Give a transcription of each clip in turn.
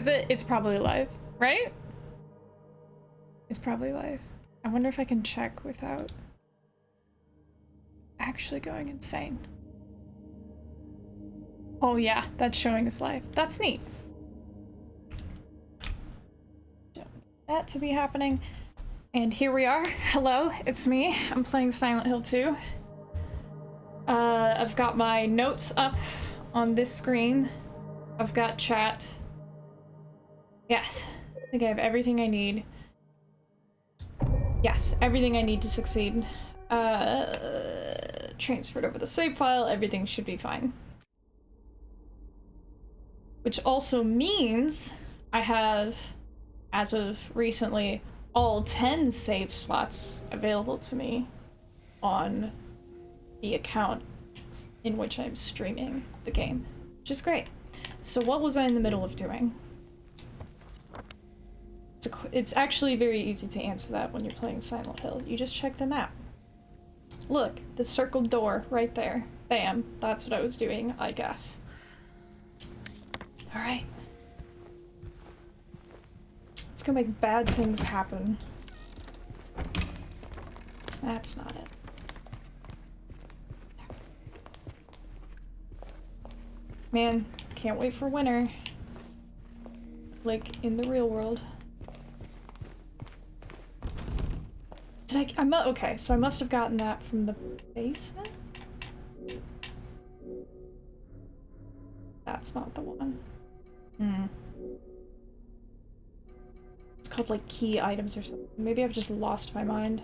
Is it? It's probably live, right? It's probably live. I wonder if I can check without actually going insane. Oh yeah, that's showing us live. That's neat. Don't need that to be happening. And here we are. Hello, it's me. I'm playing Silent Hill 2. I've got my notes up on this screen. I've got chat. Yes, I think I have everything I need. Yes, everything I need to succeed. Transferred over the save file, everything should be fine. Which also means I have, as of recently, all 10 save slots available to me on the account in which I'm streaming the game, which is great. So what was I in the middle of doing? It's actually very easy to answer that when you're playing Silent Hill. You just check the map. Look, the circled door right there. Bam, that's what I was doing, I guess. Alright. Let's go make bad things happen. That's not it. Man, can't wait for winter. Like, in the real world. Did okay, so I must have gotten that from the basement? That's not the one. It's called, like, key items or something. Maybe I've just lost my mind.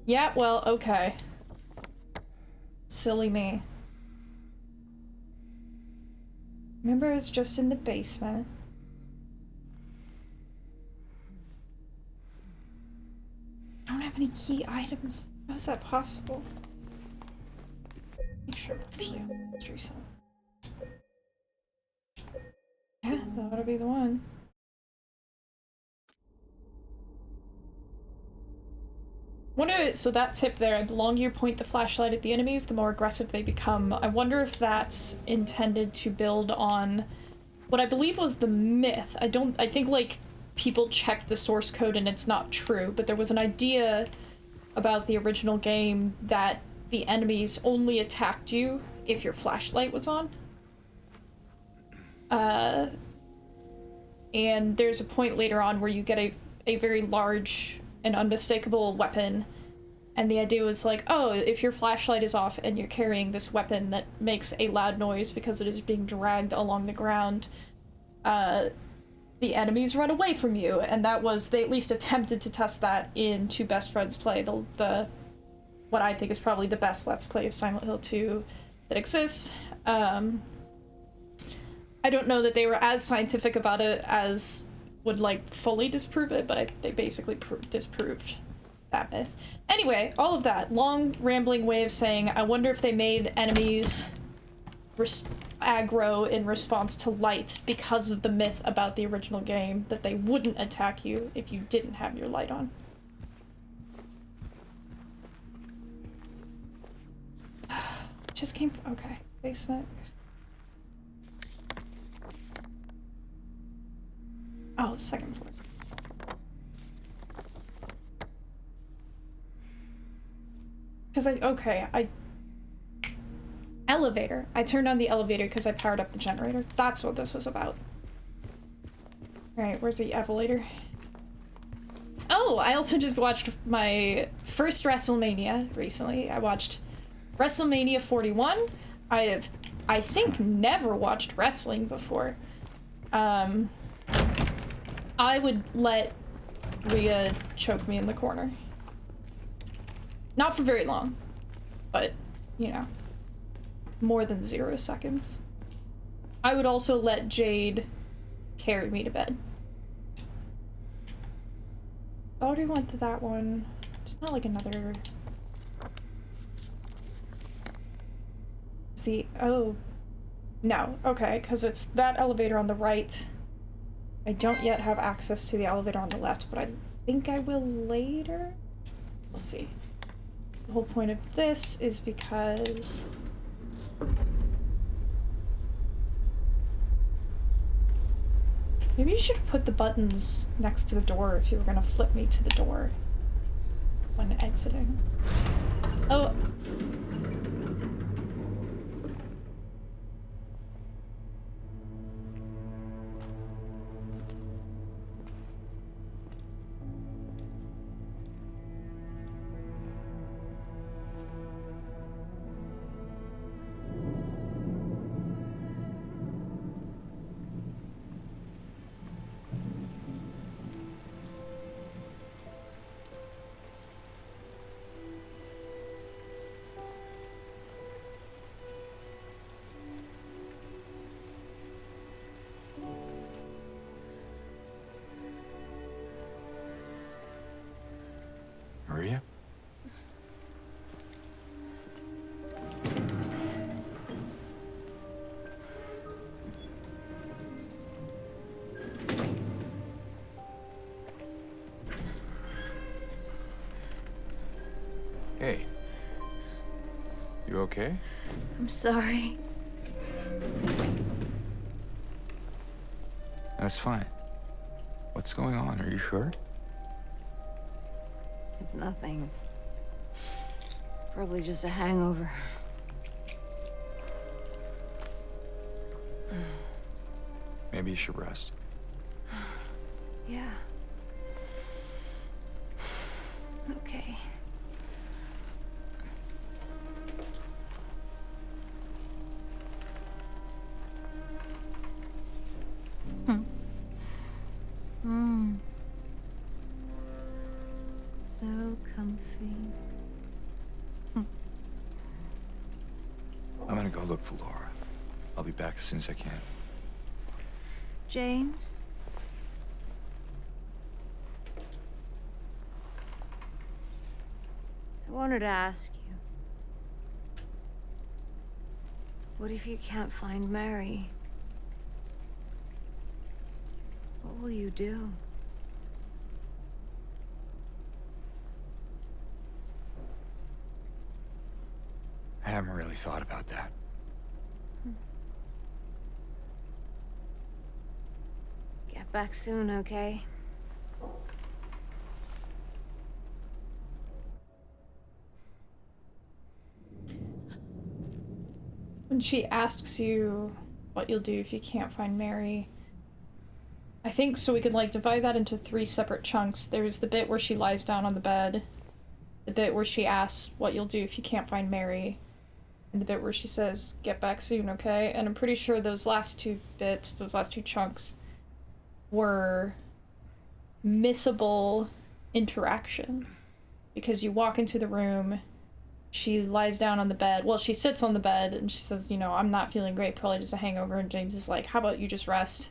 Yeah, well, okay. Silly me. Remember, I was just in the basement. I don't have any key items. How is that possible? Make sure I'm actually on the mystery zone. Yeah, that ought to be the one. So that tip there, the longer you point the flashlight at the enemies, the more aggressive they become. I wonder if that's intended to build on what I believe was the myth. I think, like, people checked the source code and it's not true, but there was an idea about the original game that the enemies only attacked you if your flashlight was on. And there's a point later on where you get a very large and unmistakable weapon, and the idea was like, oh, if your flashlight is off and you're carrying this weapon that makes a loud noise because it is being dragged along the ground, the enemies run away from you. And that was, they at least attempted to test that in Two Best Friends Play, the what I think is probably the best Let's Play of Silent Hill 2 that exists. I don't know that they were as scientific about it as would, like, fully disprove it, but they basically disproved that myth. Anyway, all of that long rambling way of saying, I wonder if they made enemies aggro in response to light because of the myth about the original game that they wouldn't attack you if you didn't have your light on. Just came from, okay, basement. Oh, second floor. Because elevator. I turned on the elevator because I powered up the generator. That's what this was about. Alright, where's the elevator? Oh, I also just watched my first WrestleMania recently. I watched WrestleMania 41. I have, I think, never watched wrestling before. I would let Rhea choke me in the corner. Not for very long, but, you know, more than 0 seconds. I would also let Jade carry me to bed. I already went to that one. There's not like another... Oh. No, okay, because it's that elevator on the right. I don't yet have access to the elevator on the left, but I think I will later. We'll see. whole point of this is because maybe you should put the buttons next to the door if you were gonna flip me to the door when exiting. Oh. Maria? Hey. You okay? I'm sorry. That's fine. What's going on? Are you hurt? It's nothing. Probably just a hangover. Maybe you should rest. Yeah. Okay. So comfy. I'm gonna go look for Laura. I'll be back as soon as I can. James? I wanted to ask you. What if you can't find Mary? What will you do? I haven't really thought about that. Get back soon, okay? When she asks you what you'll do if you can't find Mary, I think so we could like divide that into 3 separate chunks. There's the bit where she lies down on the bed, the bit where she asks what you'll do if you can't find Mary, and the bit where she says, get back soon, okay? And I'm pretty sure those last 2 bits, those last 2 chunks, were missable interactions. Because you walk into the room, she lies down on the bed, well, she sits on the bed, and she says, you know, I'm not feeling great, probably just a hangover, and James is like, how about you just rest?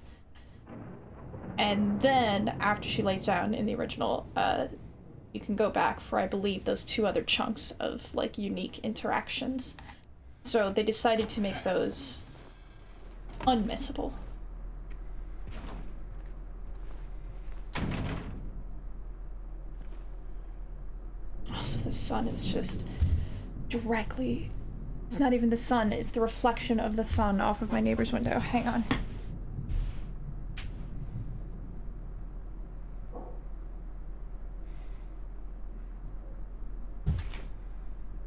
And then, after she lays down in the original, you can go back for, I believe, those 2 other chunks of, like, unique interactions. So they decided to make those unmissable. Also, the sun is just directly... It's not even the sun, it's the reflection of the sun off of my neighbor's window. Hang on.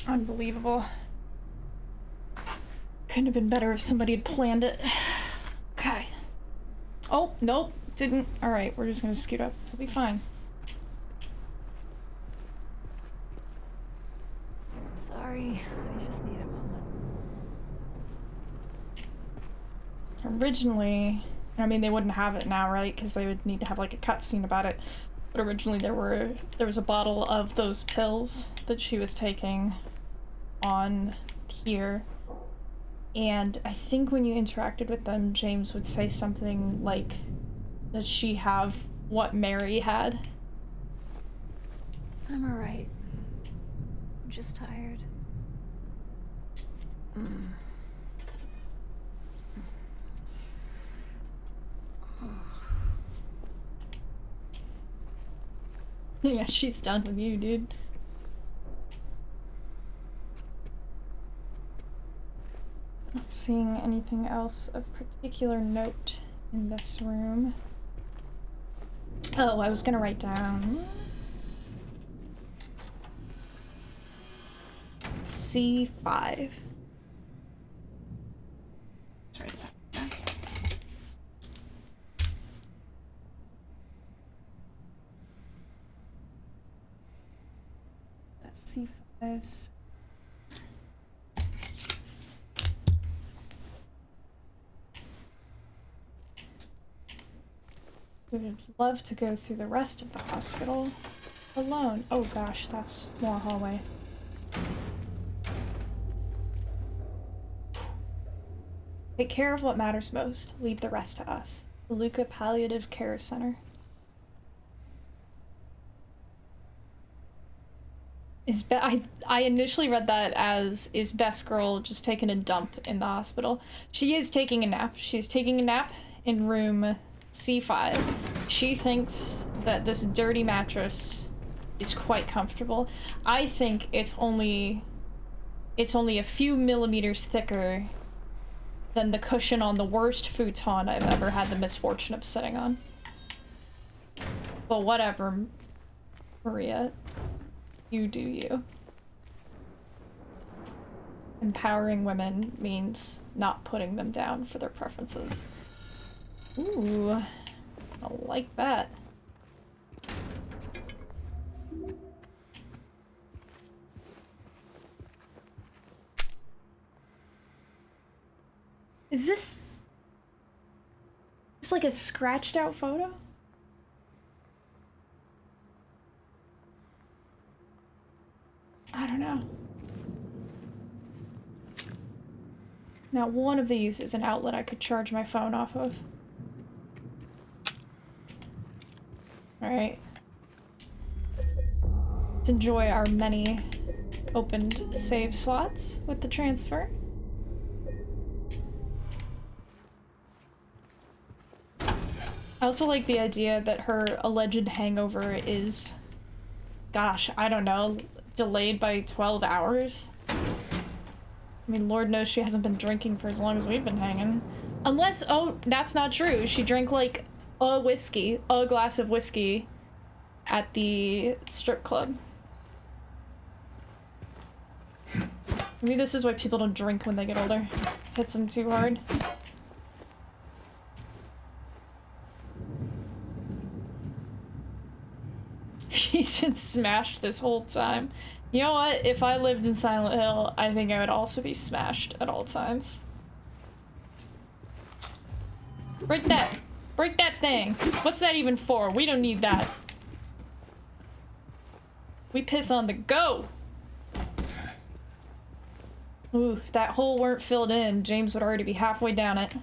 Unbelievable. Couldn't have been better if somebody had planned it. Okay. Oh, nope, didn't. Alright, we're just gonna scoot up. We'll be fine. Sorry, I just need a moment. Originally, I mean, they wouldn't have it now, right? Because they would need to have like a cutscene about it. But originally there was a bottle of those pills that she was taking on here. And I think when you interacted with them, James would say something like, does she have what Mary had? I'm alright. I'm just tired. Yeah, she's done with you, dude. Not seeing anything else of particular note in this room. Oh, I was gonna write down C5. Let's write it down. That's C5's. We would love to go through the rest of the hospital alone. Oh gosh, that's more hallway. Take care of what matters most. Leave the rest to us. The Luca Palliative Care Center. I initially read that as, is Best Girl just taking a dump in the hospital? She is taking a nap. She's taking a nap in room C5. She thinks that this dirty mattress is quite comfortable. I think it's only a few millimeters thicker than the cushion on the worst futon I've ever had the misfortune of sitting on. But whatever, Maria. You do you. Empowering women means not putting them down for their preferences. Ooh, I like that. Is this... It's like a scratched out photo? I don't know. Now, one of these is an outlet I could charge my phone off of. Alright. Let's enjoy our many opened save slots with the transfer. I also like the idea that her alleged hangover is, gosh, I don't know, delayed by 12 hours. I mean, Lord knows she hasn't been drinking for as long as we've been hanging. Unless, oh, that's not true. She drank like a glass of whiskey at the strip club. Maybe this is why people don't drink when they get older. Hits them too hard. She's been smashed this whole time. You know what? If I lived in Silent Hill, I think I would also be smashed at all times. Break that! Break that thing! What's that even for? We don't need that. We piss on the go! Ooh, if that hole weren't filled in, James would already be halfway down it.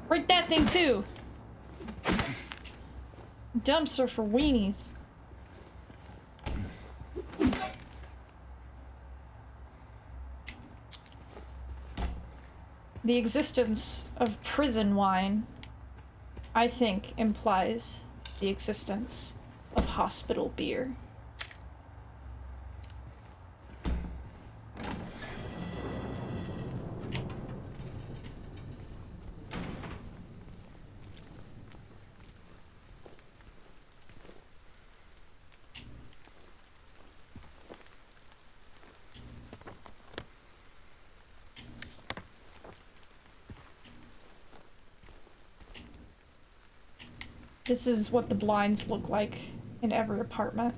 Break that thing too! Dumpster for weenies. The existence of prison wine, I think, implies the existence of hospital beer. This is what the blinds look like in every apartment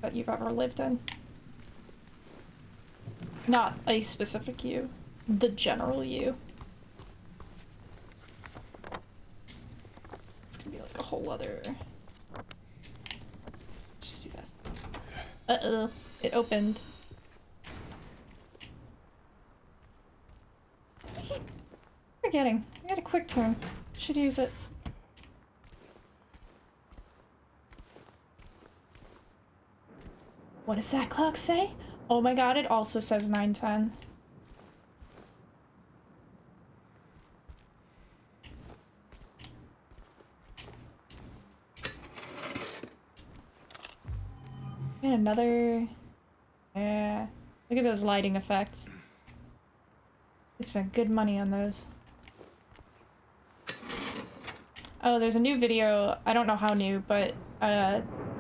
that you've ever lived in. Not a specific you, the general you. It's gonna be like a whole other... Let's just do this. Uh-oh, it opened. I keep forgetting. I got a quick turn. Should use it. What does that clock say? Oh my god, it also says 9:10. And another Yeah. Look at those lighting effects. They spent good money on those. Oh, there's a new video. I don't know how new, but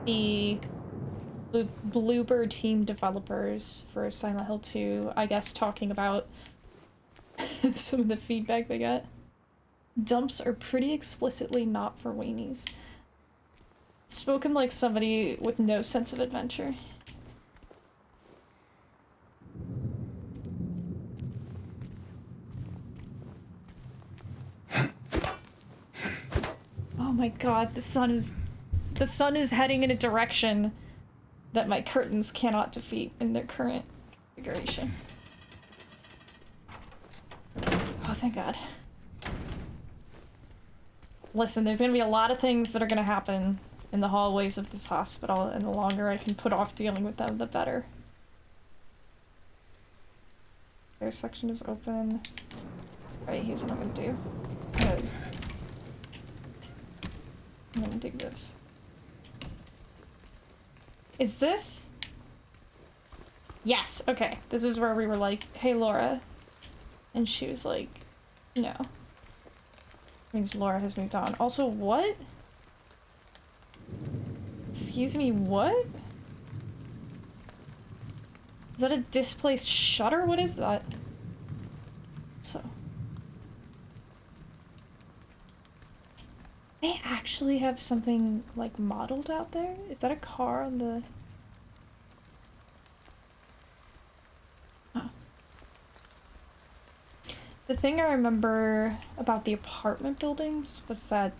the Bluebird team developers for Silent Hill 2, I guess, talking about some of the feedback they got. Dumps are pretty explicitly not for weenies. Spoken like somebody with no sense of adventure. Oh my god, the sun is heading in a direction that my curtains cannot defeat in their current configuration. Oh, thank god. Listen, there's gonna be a lot of things that are gonna happen in the hallways of this hospital, and the longer I can put off dealing with them, the better. Their section is open. Alright, here's what I'm gonna do. I'm gonna dig this. Is this? Yes, okay. This is where we were like, hey Laura. And she was like, no. Means Laura has moved on. Also, what? Excuse me, what? Is that a displaced shutter? What is that? So. They actually have something, like, modeled out there? Is that a car on the... Oh. The thing I remember about the apartment buildings was that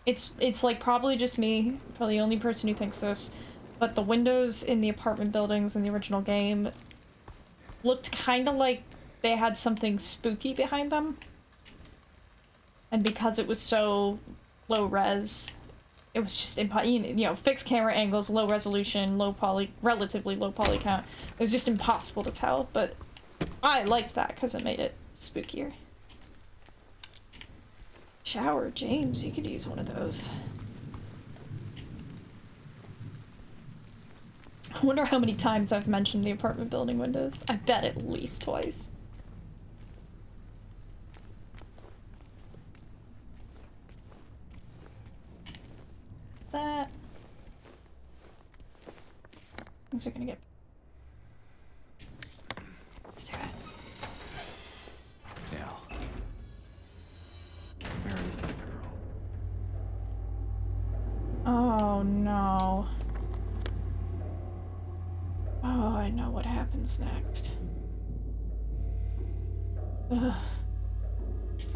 it's like probably just me, probably the only person who thinks this, but the windows in the apartment buildings in the original game looked kind of like they had something spooky behind them. And because it was so low res, it was just you know, fixed camera angles, low resolution, relatively low poly count. It was just impossible to tell, but I liked that because it made it spookier. Shower, James, you could use one of those. I wonder how many times I've mentioned the apartment building windows. I bet at least twice. That. Things are gonna get. Let's do it. Now, where is that girl? Oh no. Oh, I know what happens next. Ugh.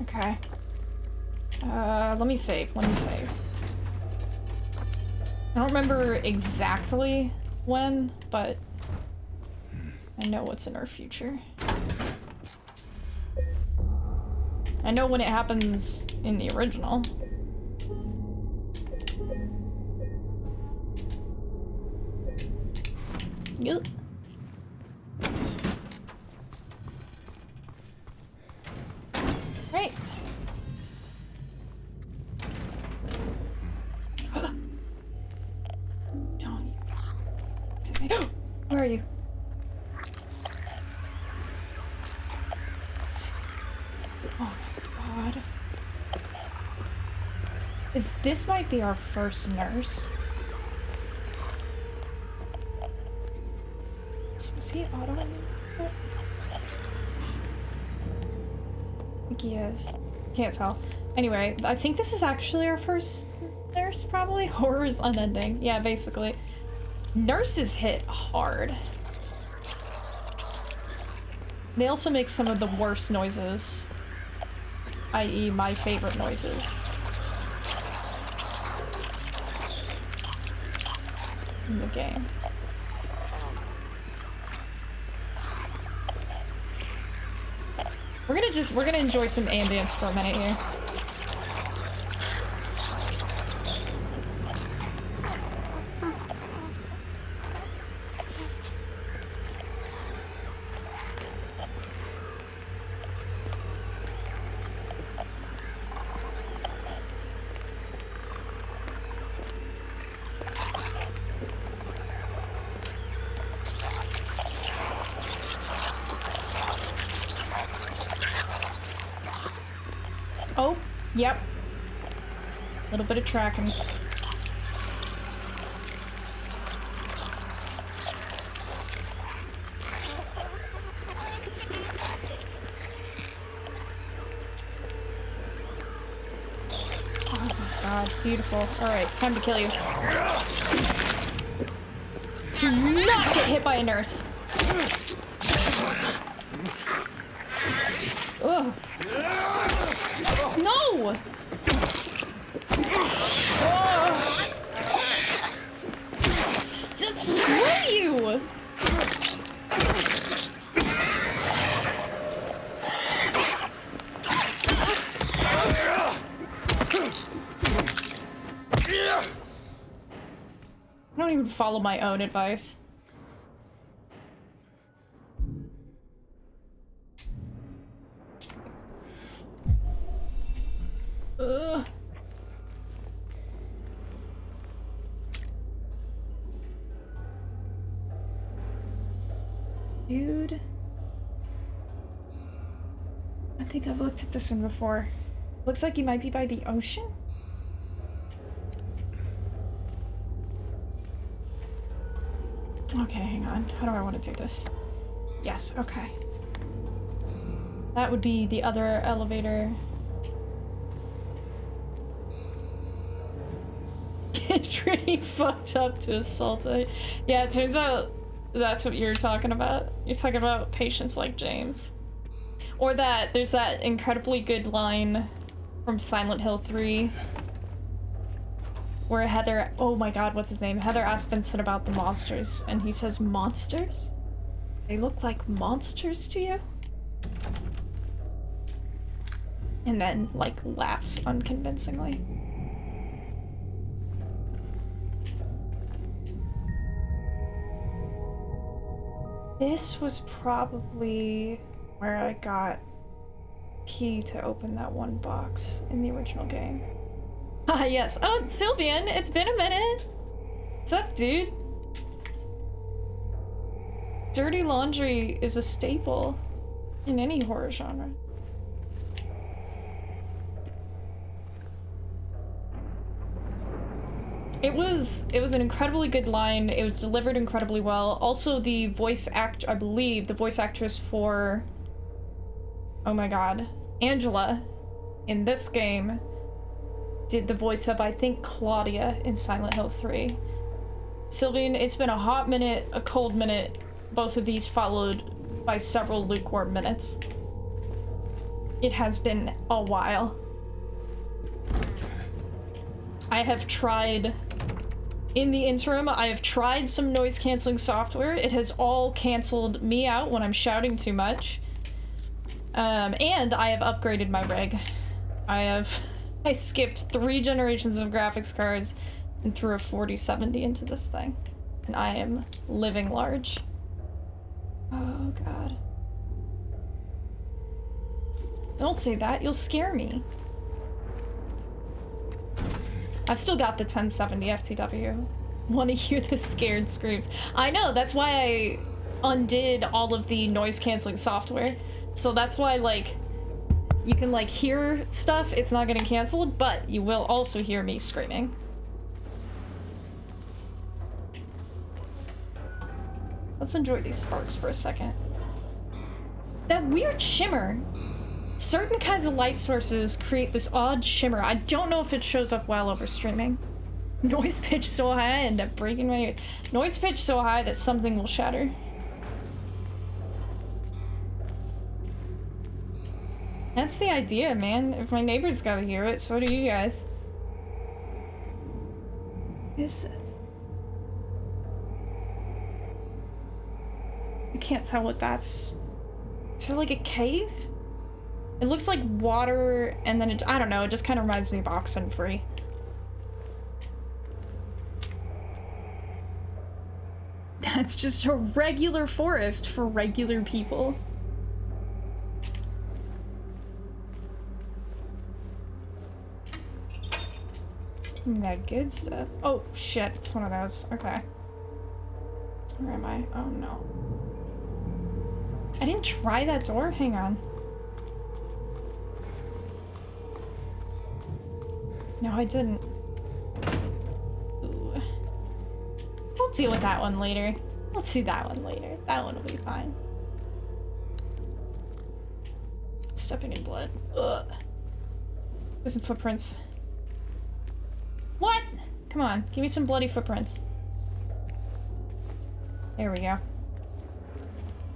Okay. Let me save. Let me save. I don't remember exactly when, but I know what's in our future. I know when it happens in the original. Yep. Right. John. Where are you? Oh my god. This might be our first nurse. Was he auto? I think he is. Can't tell. Anyway, I think this is actually our first nurse, probably. Horror is unending. Yeah, basically. Nurses hit hard. They also make some of the worst noises. I.e. my favorite noises. In the game. We're gonna enjoy some ambience for a minute here. Yep. A little bit of tracking. Oh my god, beautiful. Alright, time to kill you. Do not get hit by a nurse. Ugh. No! Screw you! I don't even follow my own advice. Ugh. Dude. I think I've looked at this one before. Looks like he might be by the ocean? Okay, hang on. How do I want to do this? Yes, okay. That would be the other elevator. It's pretty fucked up to assault it. Yeah, it turns out that's what you're talking about. You're talking about patients like James. Or that, there's that incredibly good line from Silent Hill 3 where Heather, oh my god, what's his name? Heather asks Vincent about the monsters, and he says, monsters? They look like monsters to you? And then, like, laughs unconvincingly. This was probably where I got key to open that one box in the original game. Ah, yes. Oh, Sylvian, it's been a minute. What's up, dude? Dirty laundry is a staple in any horror genre. It was an incredibly good line. It was delivered incredibly well. Also, the voice I believe the voice actress for, oh my god, Angela in this game did the voice of, I think, Claudia in Silent Hill 3. Sylvian, it's been a hot minute, a cold minute, both of these followed by several lukewarm minutes. It has been a while. I have tried, in the interim, I have tried some noise canceling software. It has all canceled me out when I'm shouting too much. And I have upgraded my rig. I skipped 3 generations of graphics cards and threw a 4070 into this thing. And I am living large. Oh god. Don't say that, you'll scare me. I've still got the 1070 FTW. Want to hear the scared screams. I know, that's why I undid all of the noise canceling software. So that's why, like, you can, like, hear stuff, it's not getting canceled, but you will also hear me screaming. Let's enjoy these sparks for a second. That weird shimmer. Certain kinds of light sources create this odd shimmer. I don't know if it shows up well over streaming. Noise pitch so high I end up breaking my ears. Noise pitch so high that something will shatter. That's the idea, man. If my neighbors gotta hear it, so do you guys. What is this? I can't tell what that's... Is it like a cave? It looks like water, and then I don't know, it just kind of reminds me of Oxenfree. That's just a regular forest for regular people. That good stuff. Oh shit, it's one of those. Okay. Where am I? Oh no. I didn't try that door? Hang on. No, I didn't. Ooh. We'll deal with that one later. Let's see that one later. That one will be fine. Stepping in blood. Ugh. There's some footprints. What? Come on, give me some bloody footprints. There we go.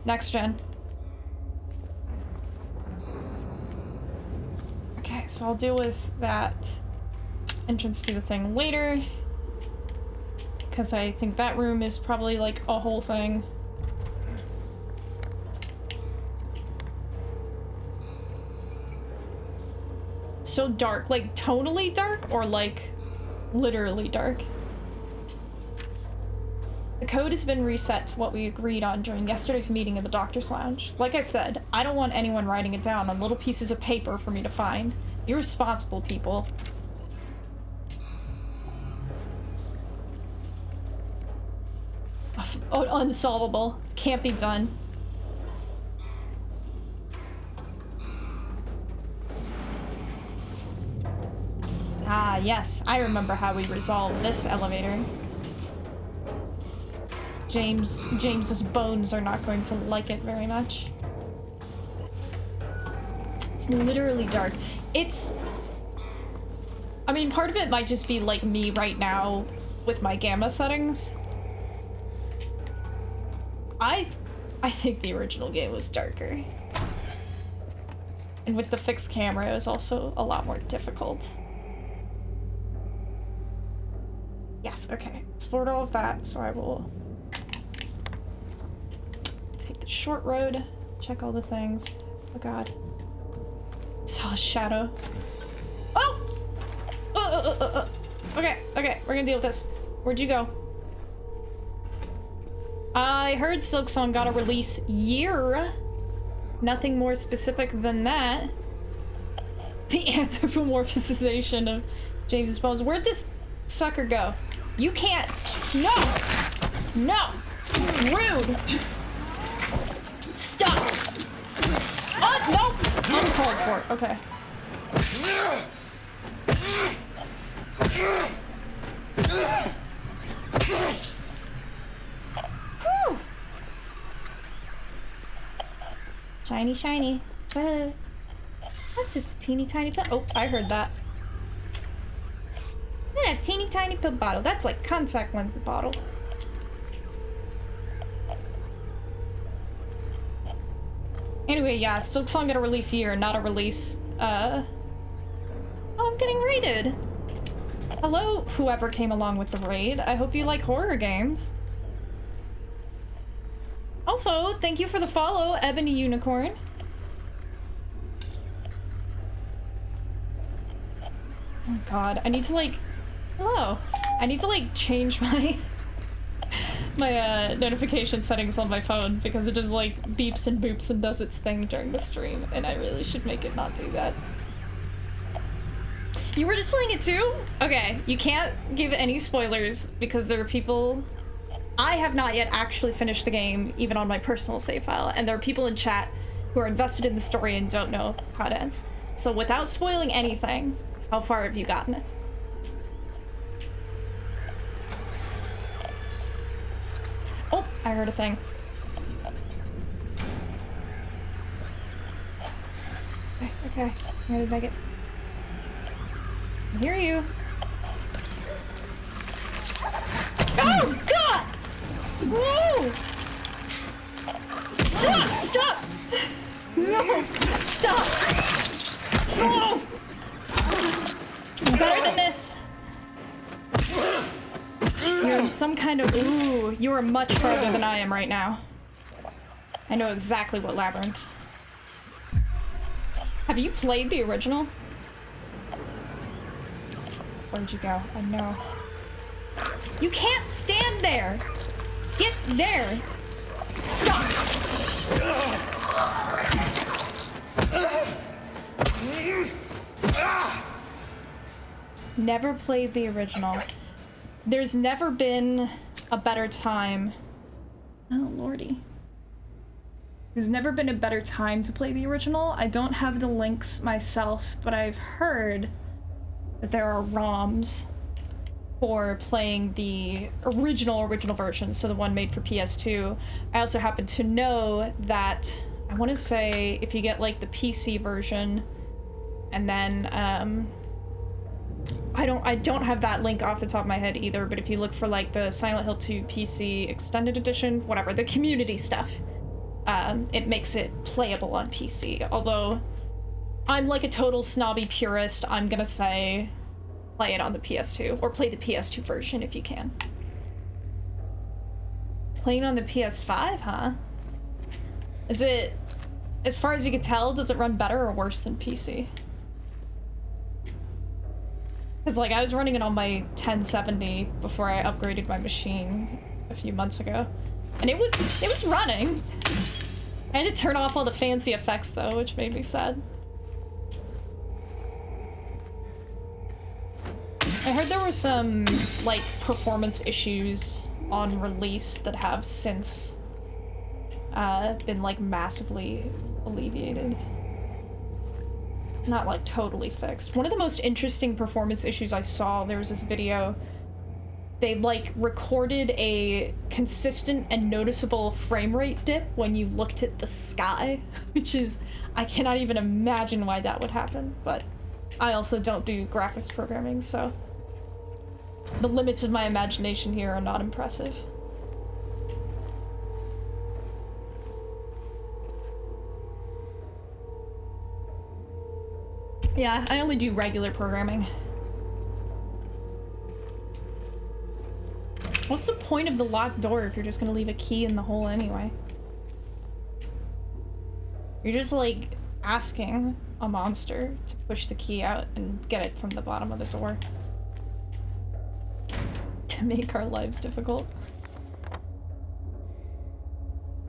Next gen. Okay, so I'll deal with that entrance to the thing later. Because I think that room is probably like a whole thing. So dark, like tonally dark or like literally dark? The code has been reset to what we agreed on during yesterday's meeting in the doctor's lounge. Like I said, I don't want anyone writing it down on little pieces of paper for me to find. Irresponsible people. Oh, unsolvable. Can't be done. Ah, yes. I remember how we resolved this elevator. James's bones are not going to like it very much. Literally dark. It's... I mean, part of it might just be like me right now with my gamma settings. I think the original game was darker. And with the fixed camera, it was also a lot more difficult. Yes, okay. Explored all of that, so I will take the short road, check all the things. Oh god. Saw a shadow. Oh! Okay, we're gonna deal with this. Where'd you go? I heard Silksong got a release year. Nothing more specific than that. The anthropomorphization of James's bones. Where'd this sucker go? You can't. No! No! Rude! Stop! Oh, no! Uncalled for. Okay. Whew. Shiny, shiny. That's just a teeny tiny pill. Oh, I heard that. Yeah, teeny tiny pill bottle. That's like contact lens bottle. Anyway, yeah, Silksong got a release year, not a release. Oh, I'm getting raided. Hello, whoever came along with the raid. I hope you like horror games. Also, thank you for the follow, Ebony Unicorn. Oh god, I need to like... Hello. I need to like change my... my notification settings on my phone because it just like beeps and boops and does its thing during the stream, and I really should make it not do that. You were just playing it too? Okay, you can't give any spoilers because there are people... I have not yet actually finished the game, even on my personal save file, and there are people in chat who are invested in the story and don't know how it ends. So without spoiling anything, how far have you gotten it? Oh, I heard a thing. Okay, I'm gonna make it. I hear you. Oh, God! Whoa! Stop! Stop! No! Stop! Stop! Better than this. You're in some kind of... Ooh, you are much farther than I am right now. I know exactly what labyrinth. Have you played the original? Where'd you go? I know. You can't stand there! Get there! Stop! Never played the original. There's never been a better time. Oh, lordy. There's never been a better time to play the original. I don't have the links myself, but I've heard that there are ROMs for playing the original version, so the one made for PS2. I also happen to know that, I want to say, if you get like the PC version, and then I don't have that link off the top of my head either, but if you look for like the Silent Hill 2 PC Extended Edition, whatever, the community stuff, it makes it playable on PC. Although I'm like a total snobby purist, I'm gonna say play it on the PS2, or play the PS2 version if you can. Playing on the PS5, huh? Is it, as far as you can tell, does it run better or worse than PC? Because like I was running it on my 1070 before I upgraded my machine a few months ago, and it was running. I had to turn off all the fancy effects though, which made me sad. I heard there were some like performance issues on release that have since been like massively alleviated. Not like totally fixed. One of the most interesting performance issues I saw, there was this video, they like recorded a consistent and noticeable frame rate dip when you looked at the sky, which is, I cannot even imagine why that would happen, but I also don't do graphics programming, so the limits of my imagination here are not impressive. Yeah, I only do regular programming. What's the point of the locked door if you're just gonna leave a key in the hole anyway? You're just like asking a monster to push the key out and get it from the bottom of the door. To make our lives difficult.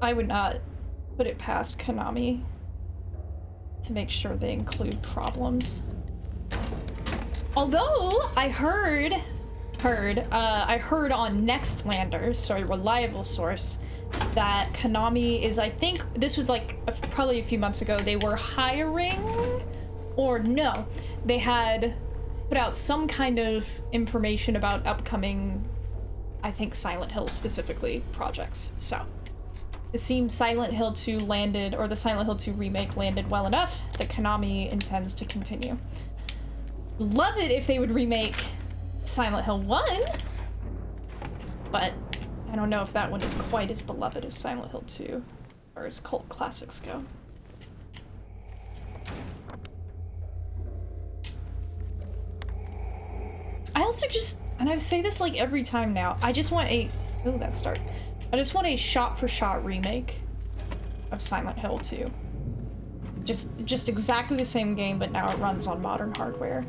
I would not put it past Konami to make sure they include problems. Although I heard on Nextlander, so a reliable source, that Konami is, I think this was like probably a few months ago, they were hiring, or no, they had put out some kind of information about upcoming, I think Silent Hill specifically, projects. So it seems Silent Hill 2 landed, or the Silent Hill 2 remake landed well enough that Konami intends to continue. Love it if they would remake Silent Hill 1, but I don't know if that one is quite as beloved as Silent Hill 2, or as cult classics go. I also just, and I say this like every time now, I just want a, oh, that's dark. I just want a shot-for-shot remake of Silent Hill 2. Just exactly the same game, but now it runs on modern hardware.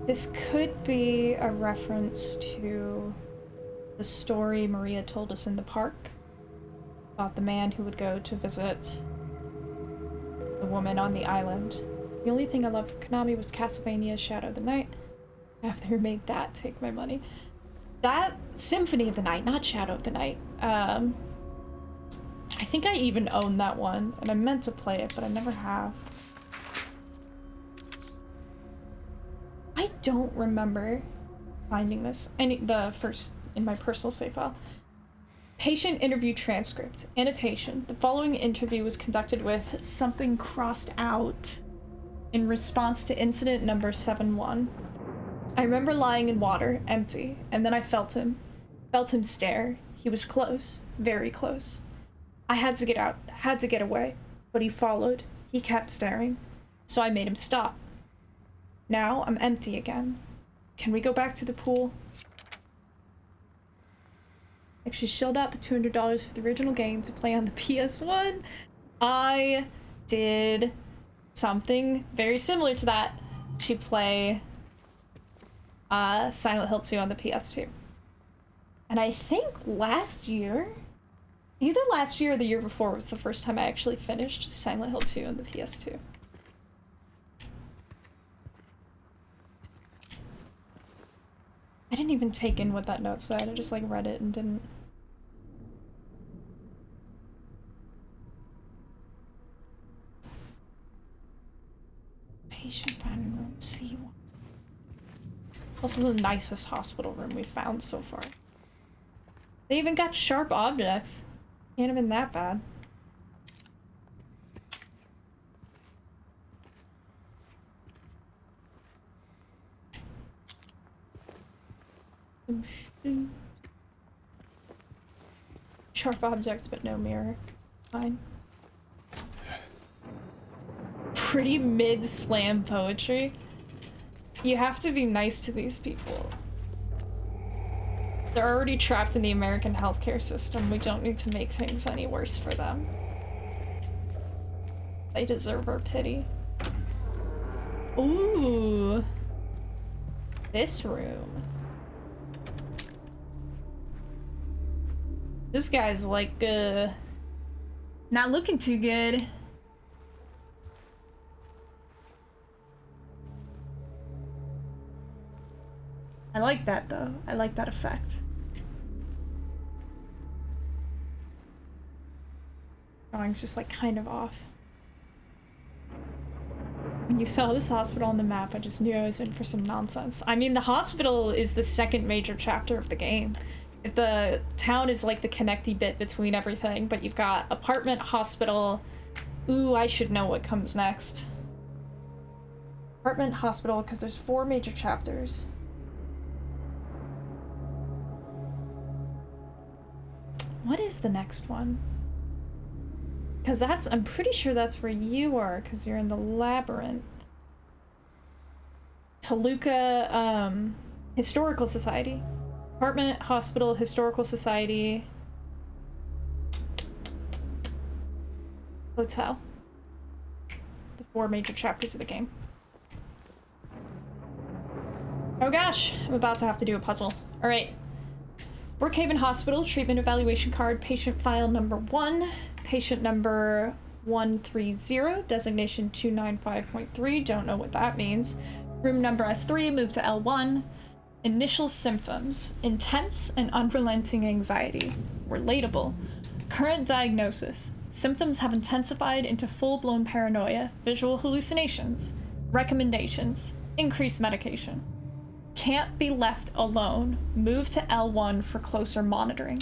This could be a reference to the story Maria told us in the park about the man who would go to visit the woman on the island. The only thing I loved from Konami was Castlevania Shadow of the Night. After they made that, take my money. That Symphony of the Night, not Shadow of the Night. I think I even own that one, and I meant to play it, but I never have. I don't remember finding this. The first in my personal save file. Patient interview transcript. Annotation. The following interview was conducted with something crossed out in response to incident number 71. I remember lying in water, empty, and then I felt him stare. He was close, very close. I had to get out, had to get away, but he followed. He kept staring, so I made him stop. Now I'm empty again. Can we go back to the pool? Actually shelled out the $200 for the original game to play on the PS1. I did something very similar to that to play Silent Hill 2 on the PS2. And I think last year, either last year or the year before, was the first time I actually finished Silent Hill 2 on the PS2. I didn't even take in what that note said, I just like read it and didn't. found in room C1. Also the nicest hospital room we've found so far. They even got sharp objects. Can't have been that bad. Sharp objects, but no mirror. Fine. Pretty mid-slam poetry. You have to be nice to these people. They're already trapped in the American healthcare system. We don't need to make things any worse for them. They deserve our pity. Ooh. This room. This guy's like, not looking too good. I like that though. I like that effect. Drawing's just like kind of off. When you saw this hospital on the map, I just knew I was in for some nonsense. I mean, the hospital is the second major chapter of the game. The town is like the connecty bit between everything, but you've got apartment, hospital. Ooh, I should know what comes next. Apartment, hospital, because there's 4 major chapters. What is the next one? Because that's, I'm pretty sure that's where you are, because you're in the labyrinth. Toluca, Historical Society. Apartment, hospital, historical society. Hotel. The 4 major chapters of the game. Oh gosh, I'm about to have to do a puzzle. Alright. Brookhaven Hospital, treatment evaluation card, patient file number 1, patient number 130, designation 295.3, don't know what that means. Room number S3, move to L1. Initial symptoms, intense and unrelenting anxiety. Relatable. Current diagnosis, symptoms have intensified into full-blown paranoia, visual hallucinations. Recommendations, increase medication. Can't be left alone. Move to L1 for closer monitoring.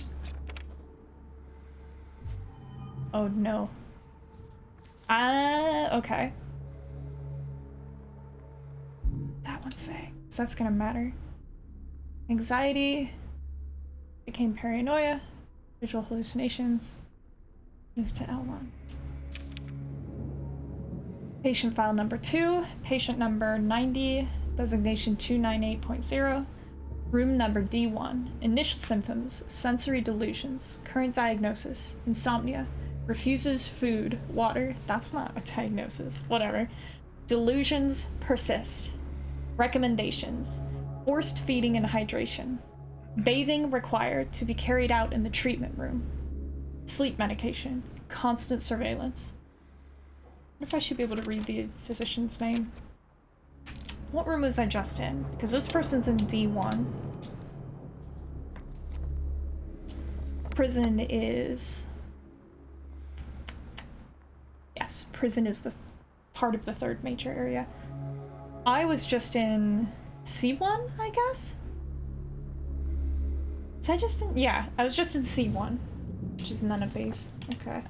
Oh no. Okay. That one's saying, so that's gonna matter. Anxiety became paranoia, visual hallucinations, move to L1. Patient file number 2, patient number 90, designation 298.0, room number D1, initial symptoms, sensory delusions, current diagnosis, insomnia, refuses food, water, that's not a diagnosis, whatever. Delusions persist. Recommendations. Forced feeding and hydration. Bathing required to be carried out in the treatment room. Sleep medication. Constant surveillance. I wonder if I should be able to read the physician's name. What room was I just in? Because this person's in D1. Prison is... Yes, prison is the part of the 3rd major area. I was just in C1, I guess? Was I just in... Yeah, I was just in C1, which is none of these. Okay.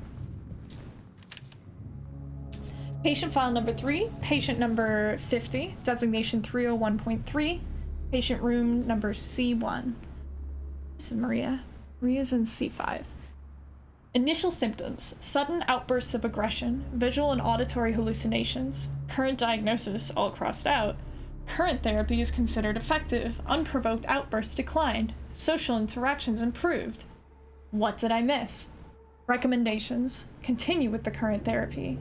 Patient file number 3, patient number 50, designation 301.3, patient room number C1. This is Maria. Maria's in C5. Initial symptoms, sudden outbursts of aggression, visual and auditory hallucinations, current diagnosis all crossed out, current therapy is considered effective, unprovoked outbursts declined, social interactions improved. What did I miss? Recommendations, continue with the current therapy.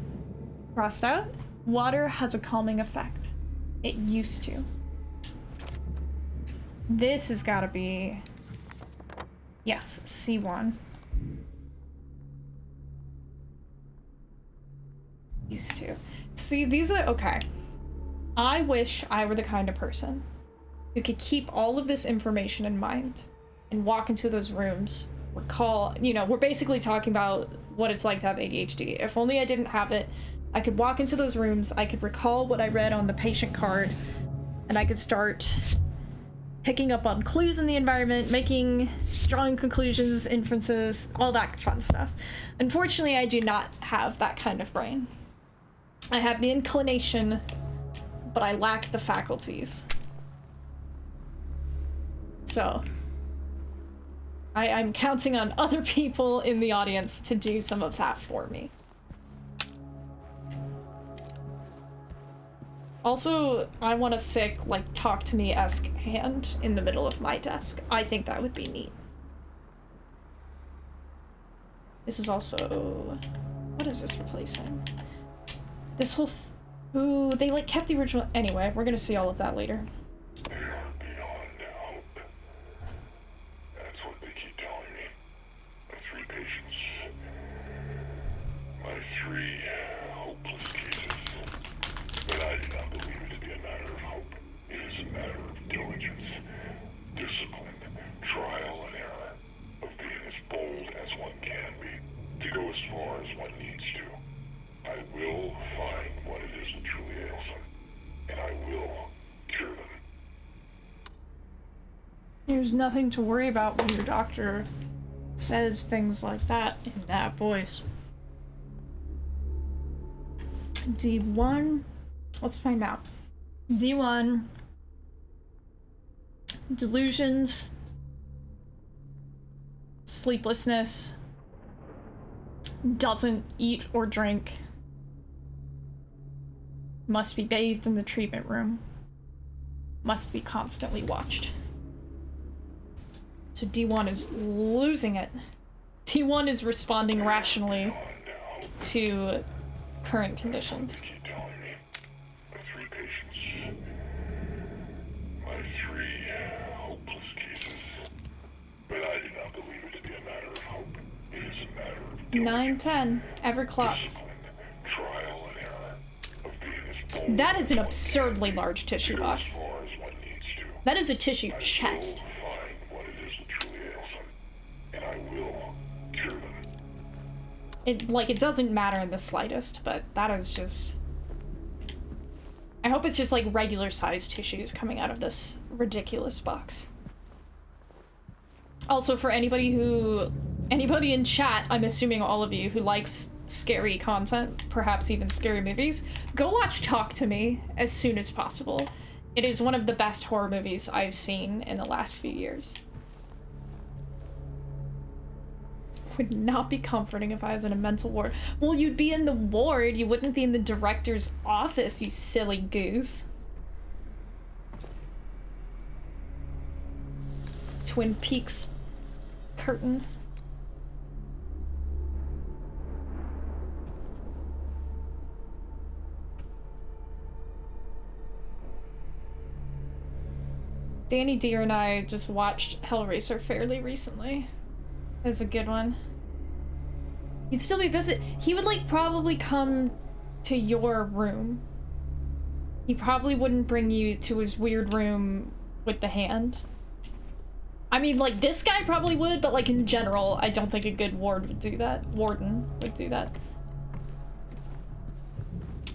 Crossed out, water has a calming effect. It used to. This has gotta be, yes, C1. Used to. See, these are, okay. I wish I were the kind of person who could keep all of this information in mind and walk into those rooms, recall, you know, we're basically talking about what it's like to have ADHD. If only I didn't have it, I could walk into those rooms, I could recall what I read on the patient card, and I could start picking up on clues in the environment, drawing conclusions, inferences, all that fun stuff. Unfortunately, I do not have that kind of brain. I have the inclination, but I lack the faculties. So, I'm counting on other people in the audience to do some of that for me. Also, I want a sick, like, talk to me-esque hand in the middle of my desk. I think that would be neat. This is also... What is this replacing? This whole... Ooh, they, like, kept the original... Anyway, we're gonna see all of that later. They are beyond hope. That's what they keep telling me. My 3 patients. My 3 hopeless cases. But I do not believe it to be a matter of hope. It is a matter of diligence, discipline, trial and error, of being as bold as one can be, to go as far as one needs to. I will find what it is that truly ails them, and I will cure them. There's nothing to worry about when your doctor says things like that in that voice. D1... Let's find out. D1... Delusions... Sleeplessness... Doesn't eat or drink... Must be bathed in the treatment room. Must be constantly watched. So D1 is losing it. D1 is responding rationally to current conditions. Keep telling me. My 3 patients. My 3 hopeless cases. But I do not believe it to be a matter of hope. It is a matter of diligence, 9:10. Everclock. discipline, trial and error, of being as bold That is an as one absurdly can be, large tissue to go as box. far as one needs to. That is a tissue I chest. will find what it is that truly ails them, and I will cure them. It doesn't matter in the slightest, but that is just... I hope it's just like regular sized tissues coming out of this ridiculous box. Also, for anybody in chat, I'm assuming all of you who likes scary content, perhaps even scary movies, go watch Talk to Me as soon as possible. It is one of the best horror movies I've seen in the last few years. Would not be comforting if I was in a mental ward. Well, you'd be in the ward, you wouldn't be in the director's office, you silly goose. Twin Peaks curtain. Danny Deere and I just watched Hellraiser fairly recently. It was a good one. He'd still be he would like probably come to your room. He probably wouldn't bring you to his weird room with the hand. I mean, like, this guy probably would, but like in general, I don't think a good warden would do that.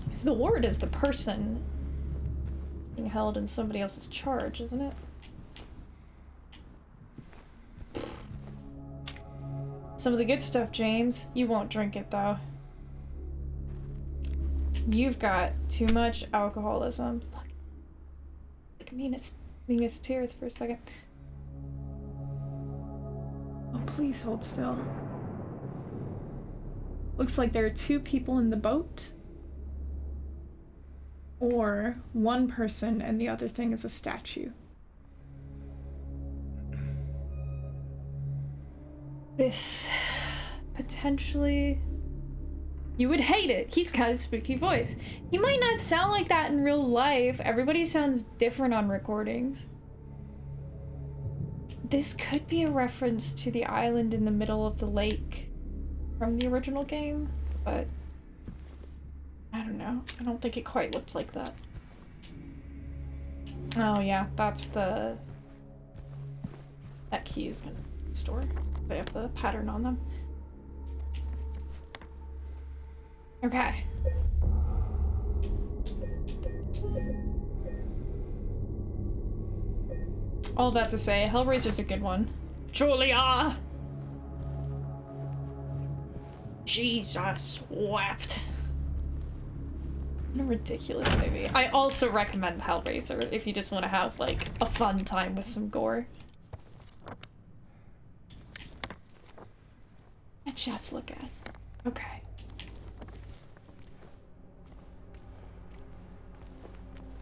Because the ward is the person being held in somebody else's charge, isn't it? Some of the good stuff, James. You won't drink it, though. You've got too much alcoholism. Like meanest tears for a second. Oh, please hold still. Looks like there are 2 people in the boat. Or 1 person and the other thing is a statue. This potentially... You would hate it. He's got a spooky voice. He might not sound like that in real life. Everybody sounds different on recordings. This could be a reference to the island in the middle of the lake from the original game, but I don't know. I don't think it quite looked like that. Oh yeah, that's that key is in the store. They have the pattern on them. Okay. All that to say, Hellraiser's a good one. Julia! Jesus wept. What a ridiculous movie. I also recommend Hellraiser if you just want to have, like, a fun time with some gore. I just look at. Okay.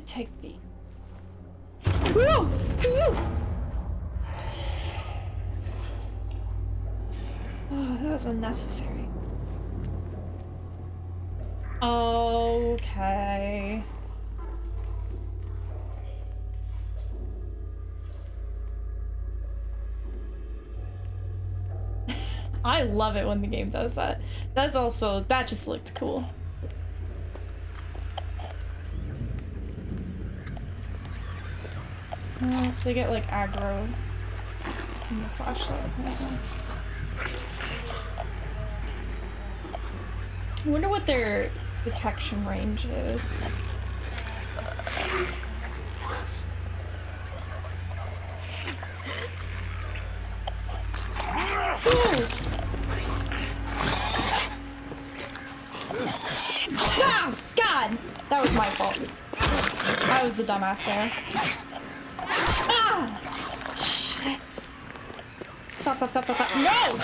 Take the. Woo! Oh, that was unnecessary. Okay. I love it when the game does that. That's also, that just looked cool. They get like aggro in the flashlight. I wonder what their detection range is. Ah, God! That was my fault. I was the dumbass there. Ah! Shit. Stop, stop, stop, stop, stop. No!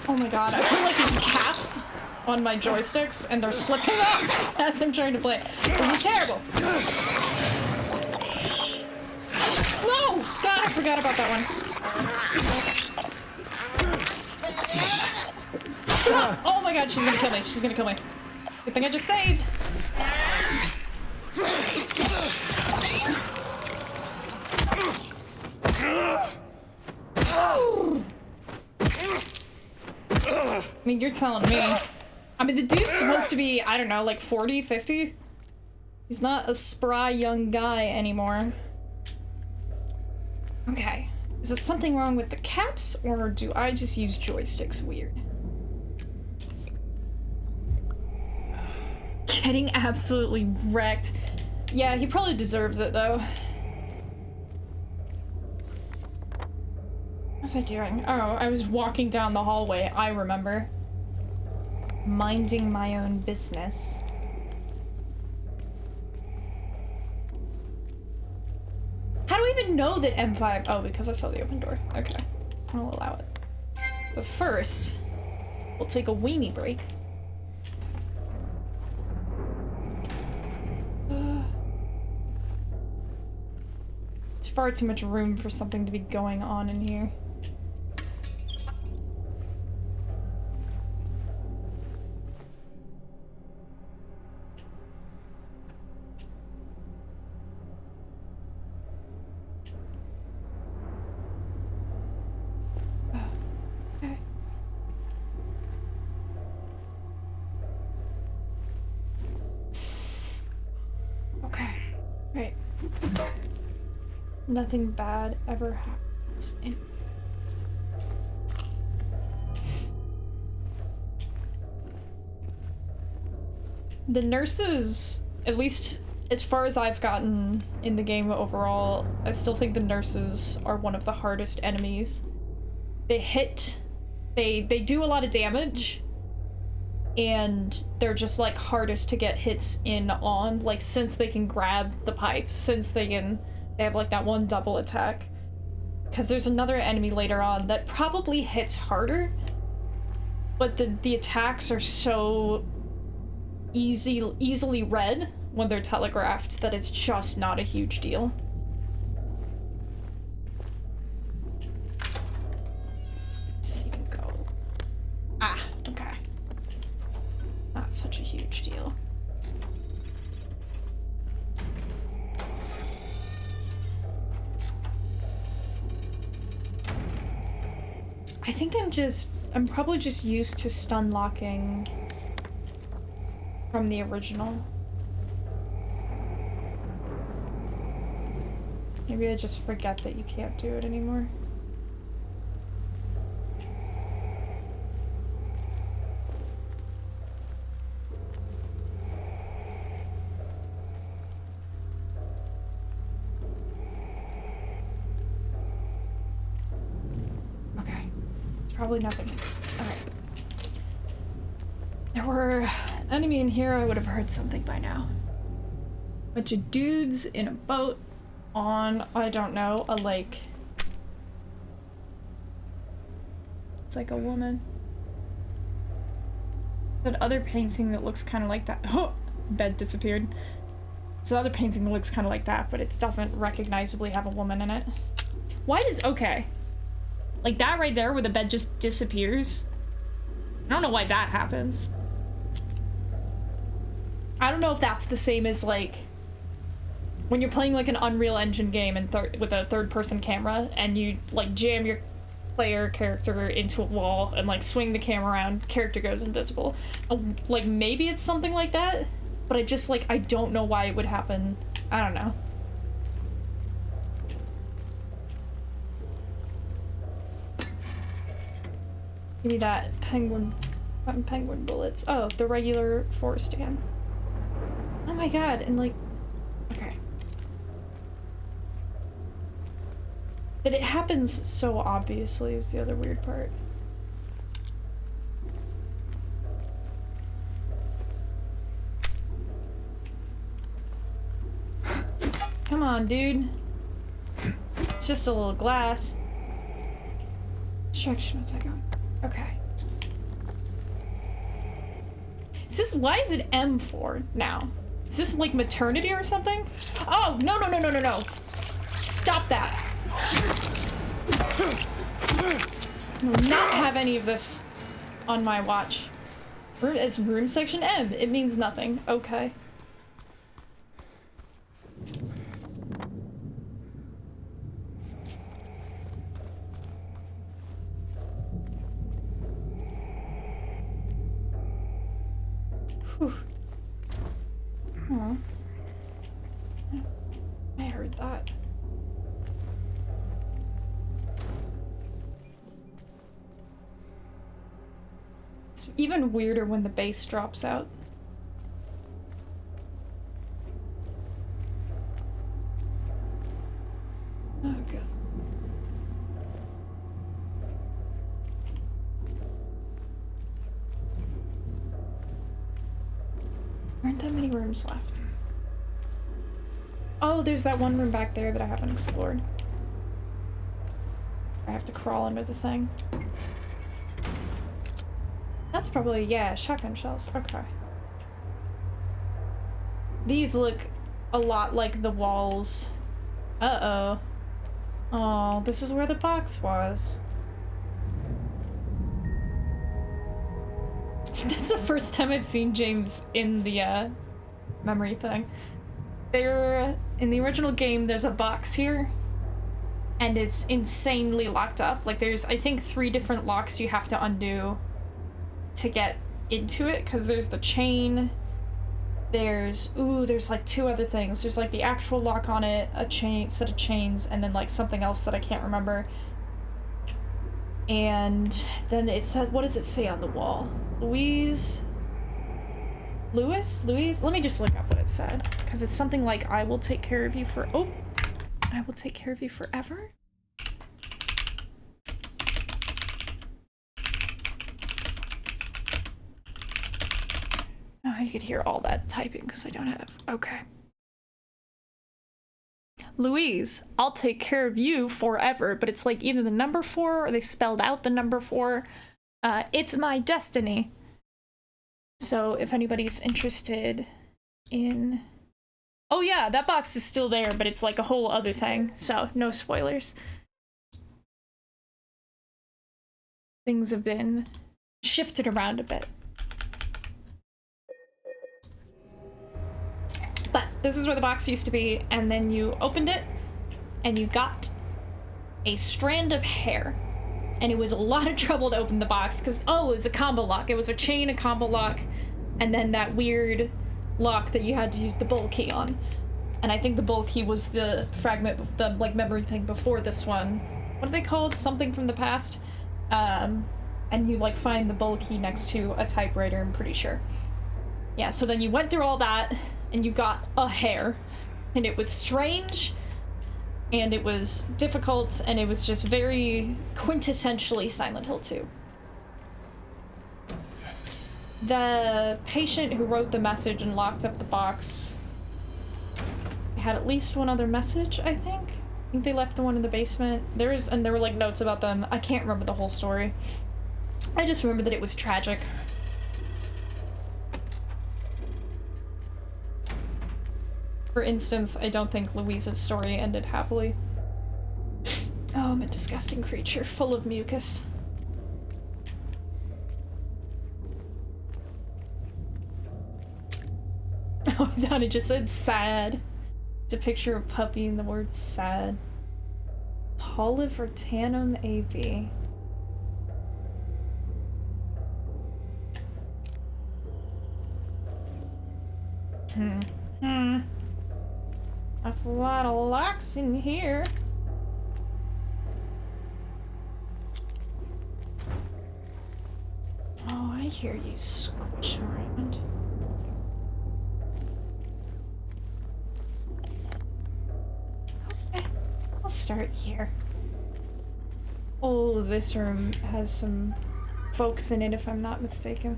Oh my god, I put like these caps on my joysticks and they're slipping off as I'm trying to play. This is terrible. No! God, I forgot about that one. Oh my god, she's gonna kill me. She's gonna kill me. Good thing I just saved. I mean, you're telling me. I mean, the dude's supposed to be, I don't know, like 40, 50? He's not a spry young guy anymore. Okay. Is there something wrong with the caps, or do I just use joysticks weird? Getting absolutely wrecked. Yeah, he probably deserves it, though. What was I doing? Oh, I was walking down the hallway, I remember. Minding my own business. How do I even know that M5? Oh, because I saw the open door. Okay, I'll allow it. But first, we'll take a weenie break. There's far too much room for something to be going on in here. Nothing bad ever happens in the nurses, at least as far as I've gotten in the game overall, I still think the nurses are one of the hardest enemies. They do a lot of damage, and they're just like hardest to get hits in on, like since they can grab the pipes, since they have like that one double attack. Because there's another enemy later on that probably hits harder, but the attacks are so easily read when they're telegraphed that it's just not a huge deal. Let's even go. Ah, okay. Not such a huge deal. I think I'm probably just used to stun locking from the original. Maybe I just forget that you can't do it anymore. probably nothing. Alright. There were an enemy in here, I would have heard something by now. Bunch of dudes in a boat on, I don't know, a lake. It's like a woman. That other painting that looks kind of like that. Oh, bed disappeared. It's the other painting that looks kind of like that, but it doesn't recognizably have a woman in it. Why does, okay. Like that right there where the bed just disappears. I don't know why that happens. I don't know if that's the same as like when you're playing like an Unreal Engine game and with a third-person camera and you like jam your player character into a wall and like swing the camera around, character goes invisible. Like maybe it's something like that, but I just like I don't know why it would happen. I don't know. Give me that penguin bullets. Oh, the regular forest again. Oh my god, and like, okay. That it happens so obviously is the other weird part. Come on, dude. It's just a little glass. Distraction, what's that going? Okay. Is this, why is it M for now? Is this like maternity or something? Oh, no, no, no, no, no, no. Stop that. I will not have any of this on my watch. It's room section M. It means nothing. Okay. Whew. Oh. I heard that. It's even weirder when the bass drops out. Oh god. Aren't that many rooms left? Oh, there's that one room back there that I haven't explored. I have to crawl under the thing. That's probably, yeah, shotgun shells. Okay. These look a lot like the walls. Uh-oh. Oh, this is where the box was. That's the first time I've seen James in the memory thing. In the original game, there's a box here, and it's insanely locked up. Like there's, I think, 3 different locks you have to undo to get into it, because there's the chain, there's like 2 other things. There's like the actual lock on it, a set of chains, and then like something else that I can't remember. And then it said, what does it say on the wall? Louise? Let me just look up what it said, because it's something like, I will take care of you for, oh, I will take care of you forever? Oh, you could hear all that typing because I don't have, okay. Louise, I'll take care of you forever, but it's like either the number 4 or they spelled out the number 4. It's my destiny. So if anybody's interested in... Oh yeah, that box is still there, but it's like a whole other thing, so no spoilers. Things have been shifted around a bit. But this is where the box used to be, and then you opened it, and you got a strand of hair. And it was a lot of trouble to open the box, because, oh, it was a combo lock. It was a chain, a combo lock, and then that weird lock that you had to use the bull key on. And I think the bull key was the fragment, the, like, memory thing before this one. What are they called? Something from the past? And you, like, find the bull key next to a typewriter, I'm pretty sure. Yeah, so then you went through all that, and you got a hair. And it was strange, and it was difficult, and it was just very quintessentially Silent Hill 2. The patient who wrote the message and locked up the box had at least one other message, I think. I think they left the one in the basement. There were like notes about them. I can't remember the whole story. I just remember that it was tragic. For instance, I don't think Louisa's story ended happily. Oh, I'm a disgusting creature, full of mucus. Oh, I thought it just said sad. It's a picture of a puppy and the word sad. Polyvertanum AB. A lot of locks in here. Oh, I hear you squishing around. Okay, I'll start here. Oh, this room has some folks in it, if I'm not mistaken.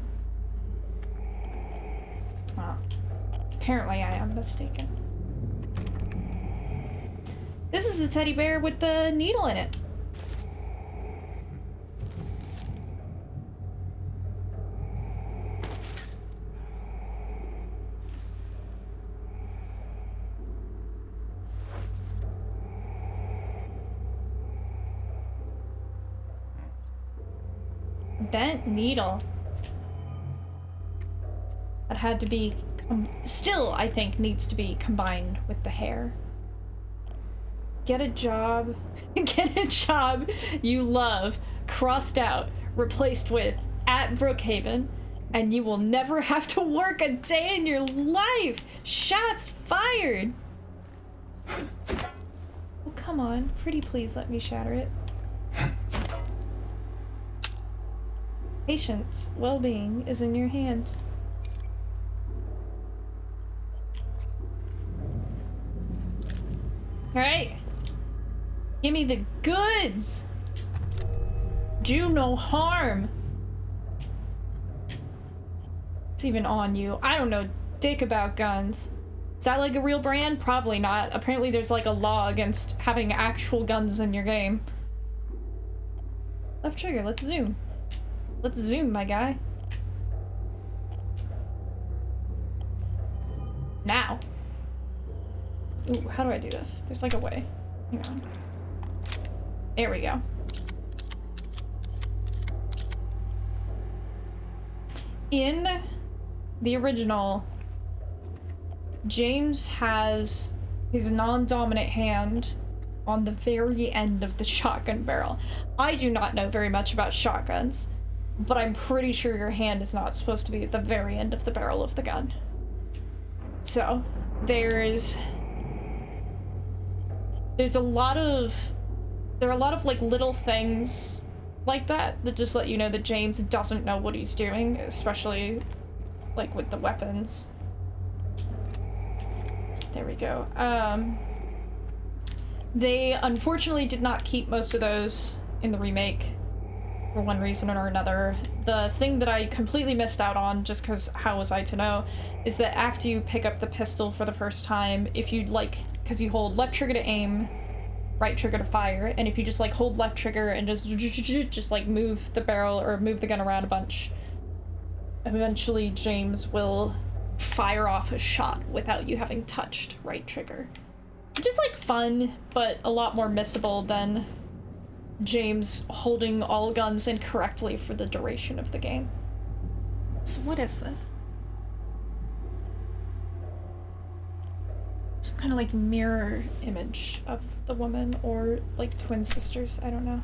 Oh, apparently I am mistaken. This is the teddy bear with the needle in it. Bent needle. That had to be, still I think needs to be combined with the hair. Get a job, get a job you love, crossed out, replaced with at Brookhaven, and you will never have to work a day in your life. Shots fired. Oh, come on, pretty please let me shatter it. Patient's well-being is in your hands. All right. Give me the goods! Do no harm! It's even on you. I don't know dick about guns. Is that like a real brand? Probably not. Apparently there's like a law against having actual guns in your game. Left trigger, let's zoom. Let's zoom, my guy. Now. Ooh, how do I do this? There's like a way. Hang on. There we go. In the original, James has his non-dominant hand on the very end of the shotgun barrel. I do not know very much about shotguns, but I'm pretty sure your hand is not supposed to be at the very end of the barrel of the gun. So, there are a lot of like little things like that just let you know that James doesn't know what he's doing, especially like with the weapons. There we go. They unfortunately did not keep most of those in the remake for one reason or another. The thing that I completely missed out on, just because how was I to know, is that after you pick up the pistol for the first time, if you'd like, because you hold left trigger to aim, right trigger to fire, and if you just like hold left trigger and just like move the barrel or move the gun around a bunch, eventually James will fire off a shot without you having touched right trigger. Which is like fun, but a lot more missable than James holding all guns incorrectly for the duration of the game. So what is this? Some kind of like mirror image of the woman, or like twin sisters, I don't know.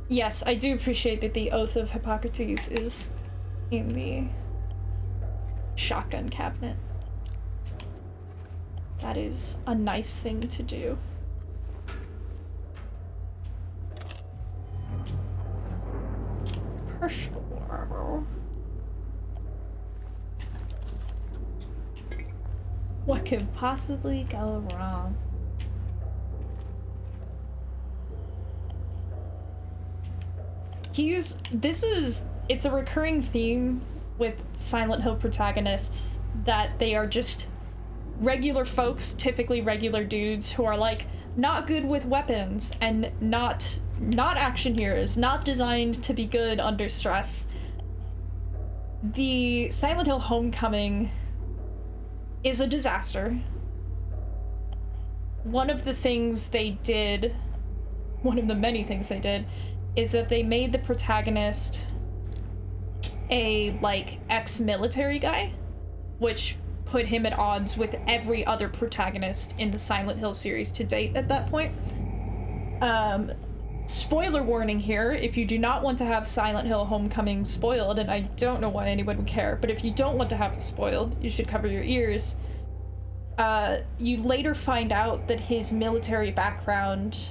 Yes, I do appreciate that the Oath of Hippocrates is in the shotgun cabinet. That is a nice thing to do. For sure. What could possibly go wrong? It's a recurring theme with Silent Hill protagonists that they are just regular folks, typically regular dudes, who are like not good with weapons and not action heroes, not designed to be good under stress. The Silent Hill Homecoming is a disaster. One of the many things they did, is that they made the protagonist a, like, ex-military guy, which put him at odds with every other protagonist in the Silent Hill series to date at that point. Spoiler warning here, if you do not want to have Silent Hill Homecoming spoiled, and I don't know why anyone would care, but if you don't want to have it spoiled, you should cover your ears. You later find out that his military background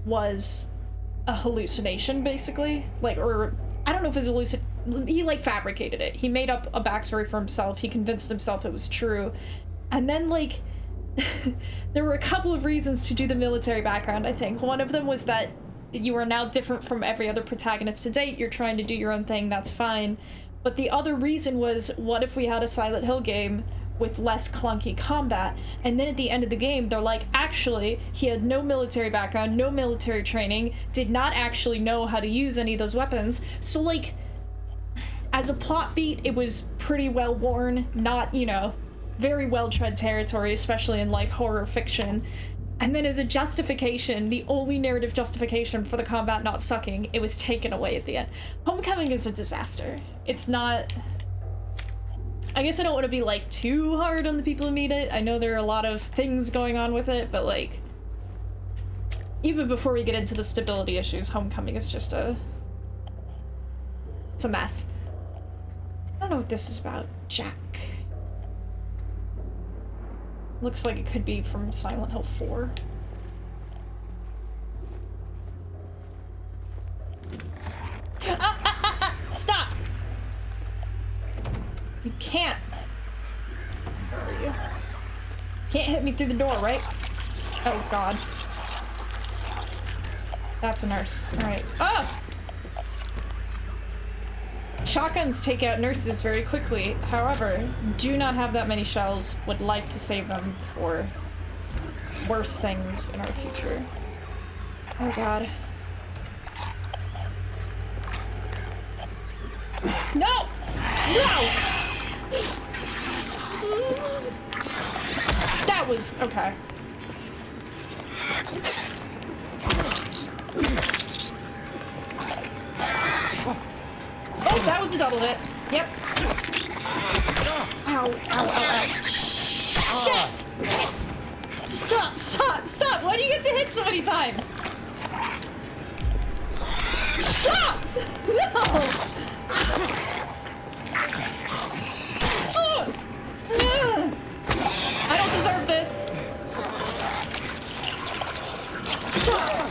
was a hallucination, basically. Like, or, I don't know if it was he, like, fabricated it. He made up a backstory for himself, he convinced himself it was true, and then, like, there were a couple of reasons to do the military background, I think. One of them was that you are now different from every other protagonist to date, you're trying to do your own thing, that's fine. But the other reason was, what if we had a Silent Hill game with less clunky combat? And then at the end of the game, they're like, actually, he had no military background, no military training, did not actually know how to use any of those weapons. So, like, as a plot beat, it was pretty well worn, not, you know, very well-tread territory, especially in, like, horror fiction. And then as a justification, the only narrative justification for the combat not sucking, it was taken away at the end. Homecoming is a disaster. It's not... I guess I don't want to be, like, too hard on the people who made it. I know there are a lot of things going on with it, but, like, even before we get into the stability issues, Homecoming is just it's a mess. I don't know what this is about. Jack. Looks like it could be from Silent Hill 4. Stop! You can't. Where are you? Can't hit me through the door, right? Oh, God. That's a nurse. Alright. Oh! Shotguns take out nurses very quickly. However, do not have that many shells. Would like to save them for worse things in our future. Oh, God. No! No! That was... okay. Oh, that was a double hit. Yep. Ow, ow, ow, ow. Shit! Stop, stop, stop! Why do you get to hit so many times? Stop! No! I don't deserve this. Stop!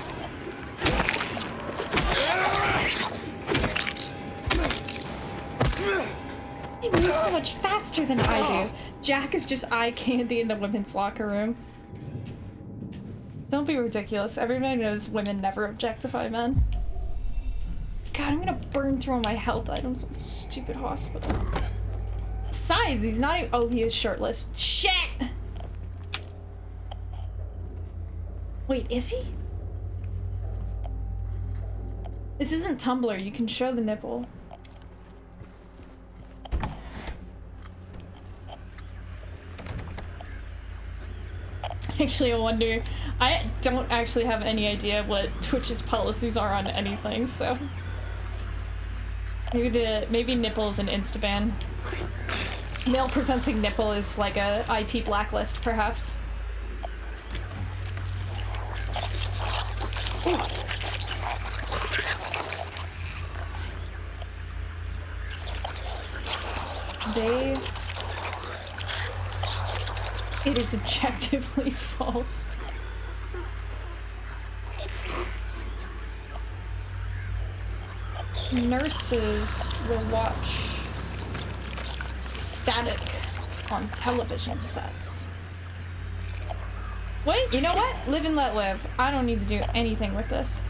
He moves so much faster than I do. Jack is just eye candy in the women's locker room. Don't be ridiculous. Everybody knows women never objectify men. God, I'm gonna burn through all my health items in this stupid hospital. Besides, he's not even— oh, he is shirtless. Shit! Wait, is he? This isn't Tumblr. You can show the nipple. Actually, I wonder— I don't actually have any idea what Twitch's policies are on anything, so maybe nipple is an insta-ban. Male presenting nipple is like a IP blacklist, perhaps. Ooh. It is objectively false. Nurses will watch static on television sets. Wait, you know what? Live and let live. I don't need to do anything with this.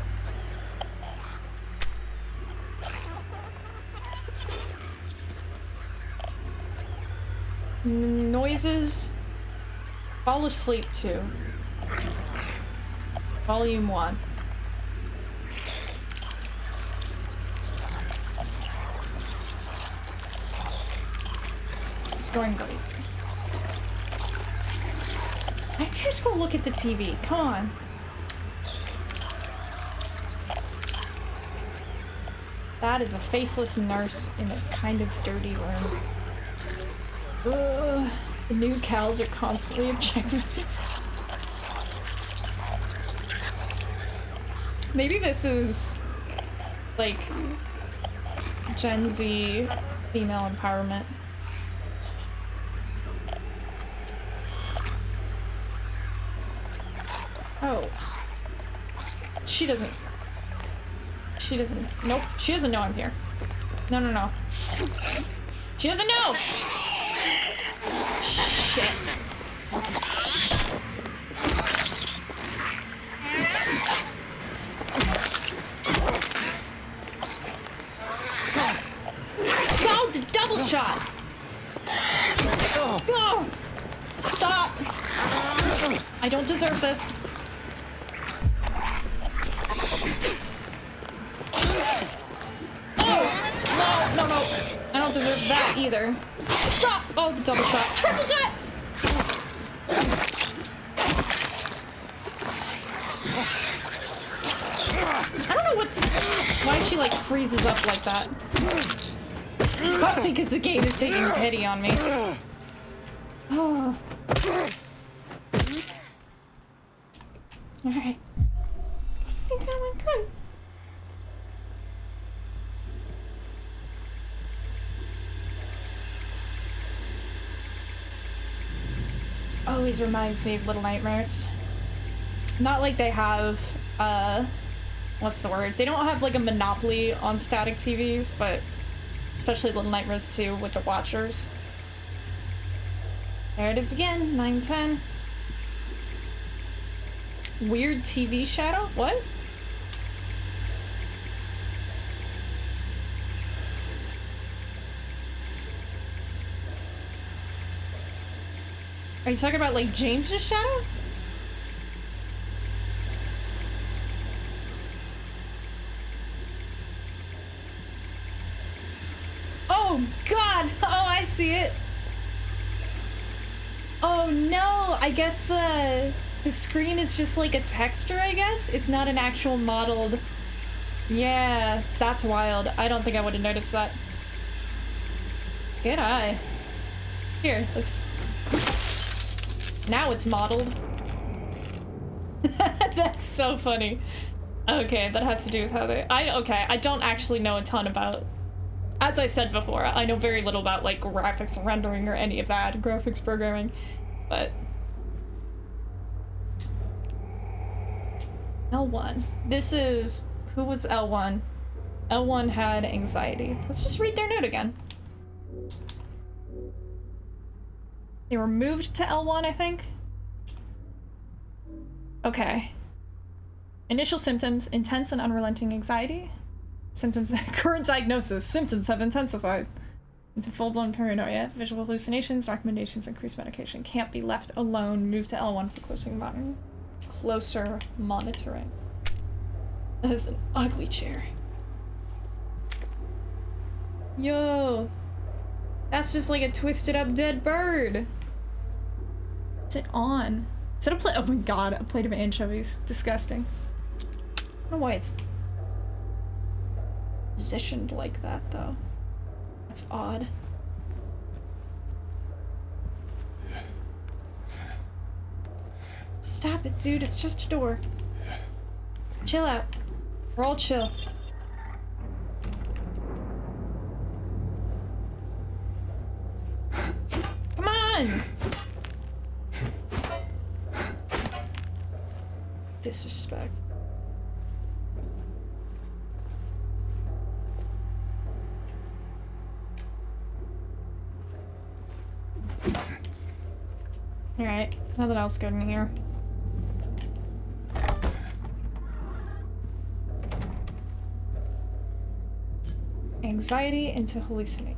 Noises. Fall asleep to. Volume 1. It's going great. Why don't you just go look at the TV? Come on. That is a faceless nurse in a kind of dirty room. Ugh. The new cows are constantly objecting. Maybe this is like Gen Z female empowerment. Oh. She doesn't. Nope. She doesn't know I'm here. No, no, no. She doesn't know! Shit. Oh, the double shot! Oh, stop! I don't deserve this. Oh! No, no, no. I don't deserve that either. Stop! Oh, the double shot. Triple shot! I don't know why she like freezes up like that. Probably because the game is taking pity on me. Oh. Alright. I think that went good. It always reminds me of Little Nightmares. Not like they have, what's the word? They don't have like a monopoly on static TVs, but especially Little Nightmares 2 with the Watchers. There it is again, 9:10. Weird TV shadow? What? Are you talking about like James's shadow? Oh god! Oh, I see it! Oh no! I guess the screen is just like a texture, I guess? It's not an actual modeled... Yeah, that's wild. I don't think I would have noticed that. Good eye. Here, let's... Now it's modeled. That's so funny. Okay, that has to do with how they... Okay, I don't actually know a ton about... As I said before, I know very little about, like, graphics and rendering or any of that, graphics programming, but... L1. This is... Who was L1? L1 had anxiety. Let's just read their note again. They were moved to L1, I think? Okay. Initial symptoms, intense and unrelenting anxiety. Symptoms, current diagnosis, symptoms have intensified into full-blown paranoia, visual hallucinations, recommendations, increased medication. Can't be left alone. Move to L1 for closer monitoring. That is an ugly chair. Yo! That's just like a twisted up dead bird. What's it on? Is it a plate? Oh my god, a plate of anchovies. Disgusting. I don't know why it's positioned like that, though. That's odd. Stop it, dude. It's just a door. Chill out. We're all chill. Come on! Disrespect. Alright, nothing else good in here. Anxiety into hallucinate.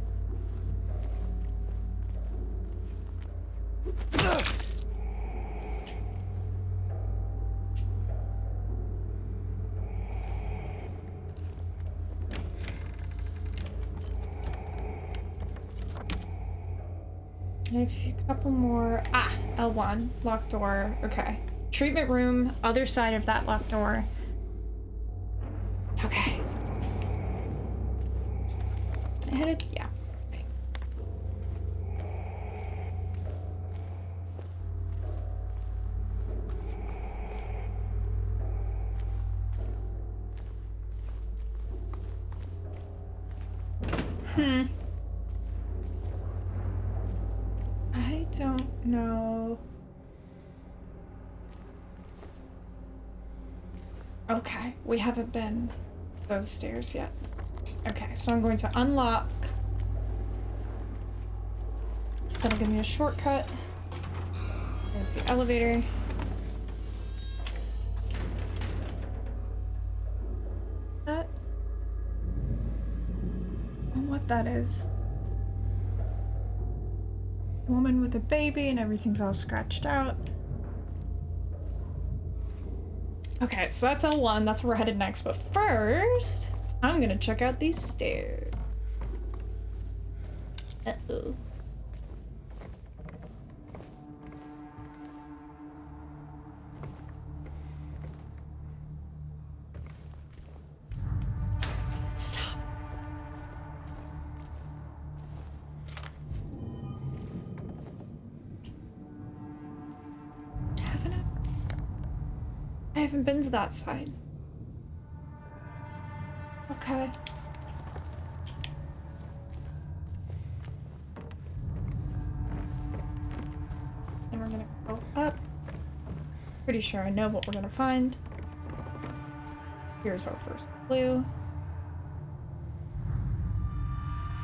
A couple more. Ah, L1. Locked door. Okay. Treatment room, other side of that locked door. Okay. I headed? Yeah. Okay. I don't know. Okay, we haven't been those stairs yet. Okay, so I'm going to unlock. So it'll give me a shortcut. There's the elevator. That. I don't know what that is. Woman with a baby and everything's all scratched out. Okay, so that's L1. That's where we're headed next. But first, I'm gonna check out these stairs. Uh-oh. Stop. I haven't been to that side. Okay. And we're gonna go up. Pretty sure I know what we're gonna find. Here's our first clue.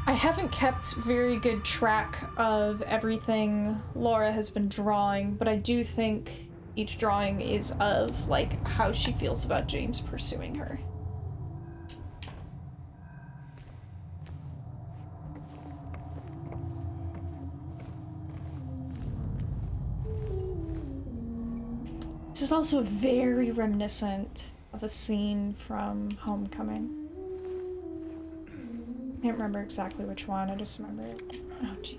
I haven't kept very good track of everything Laura has been drawing, but I do think each drawing is of, like, how she feels about James pursuing her. This is also very reminiscent of a scene from Homecoming. I can't remember exactly which one, I just remember it. Oh, jeez.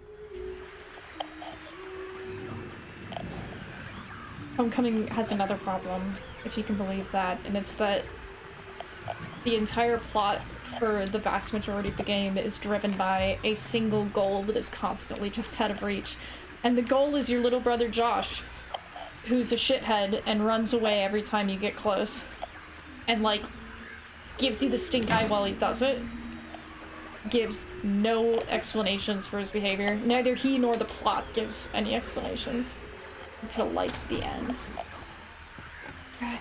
Homecoming has another problem, if you can believe that, and it's that the entire plot for the vast majority of the game is driven by a single goal that is constantly just out of reach. And the goal is your little brother Josh, who's a shithead and runs away every time you get close. And, like, gives you the stink eye while he does it. Gives no explanations for his behavior. Neither he nor the plot gives any explanations. Until, like, the end. Okay.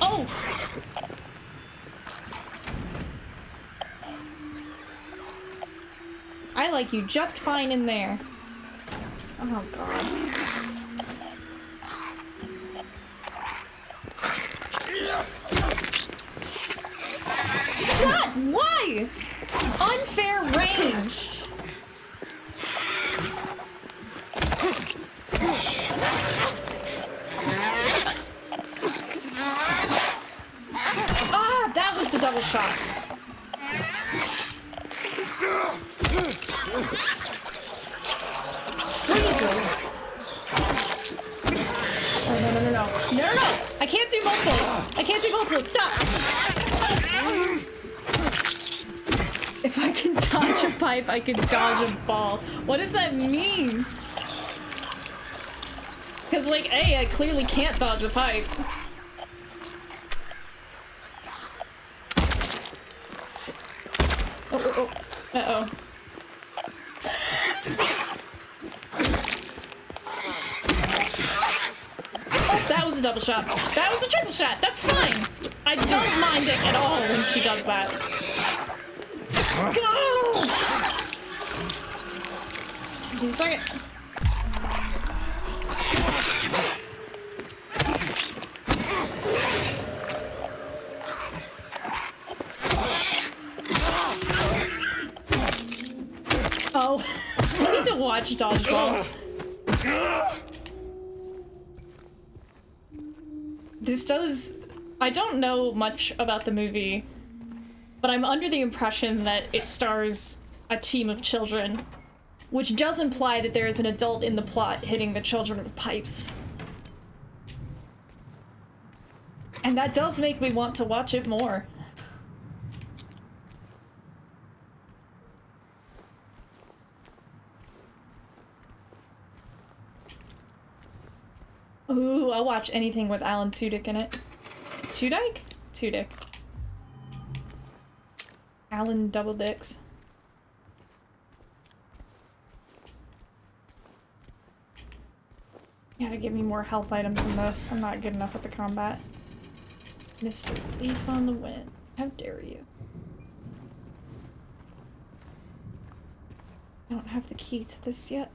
Oh! I like you just fine in there. Oh, God. God, why? Unfair range. Ah, that was the double shot. Freezes. Oh, no, no, no, no. No, no, no! I can't do multiples! I can't do multiples! Stop! If I can dodge a pipe, I can dodge a ball. What does that mean? Because, like, A, I clearly can't dodge a pipe. Oh, oh, oh. Uh-oh. Oh, that was a double shot. That was a triple shot. That's fine. I don't mind it at all when she does that. Go! Just a second. Oh, I need to watch watch Dodgeball. This does... I don't know much about the movie, but I'm under the impression that it stars a team of children, which does imply that there is an adult in the plot hitting the children with pipes. And that does make me want to watch it more. Ooh, I'll watch anything with Alan Tudyk in it. Tudyk? Tudyk. Alan Double Dicks. You gotta give me more health items than this. I'm not good enough at the combat. Mr. Leaf on the Wind. How dare you? I don't have the key to this yet.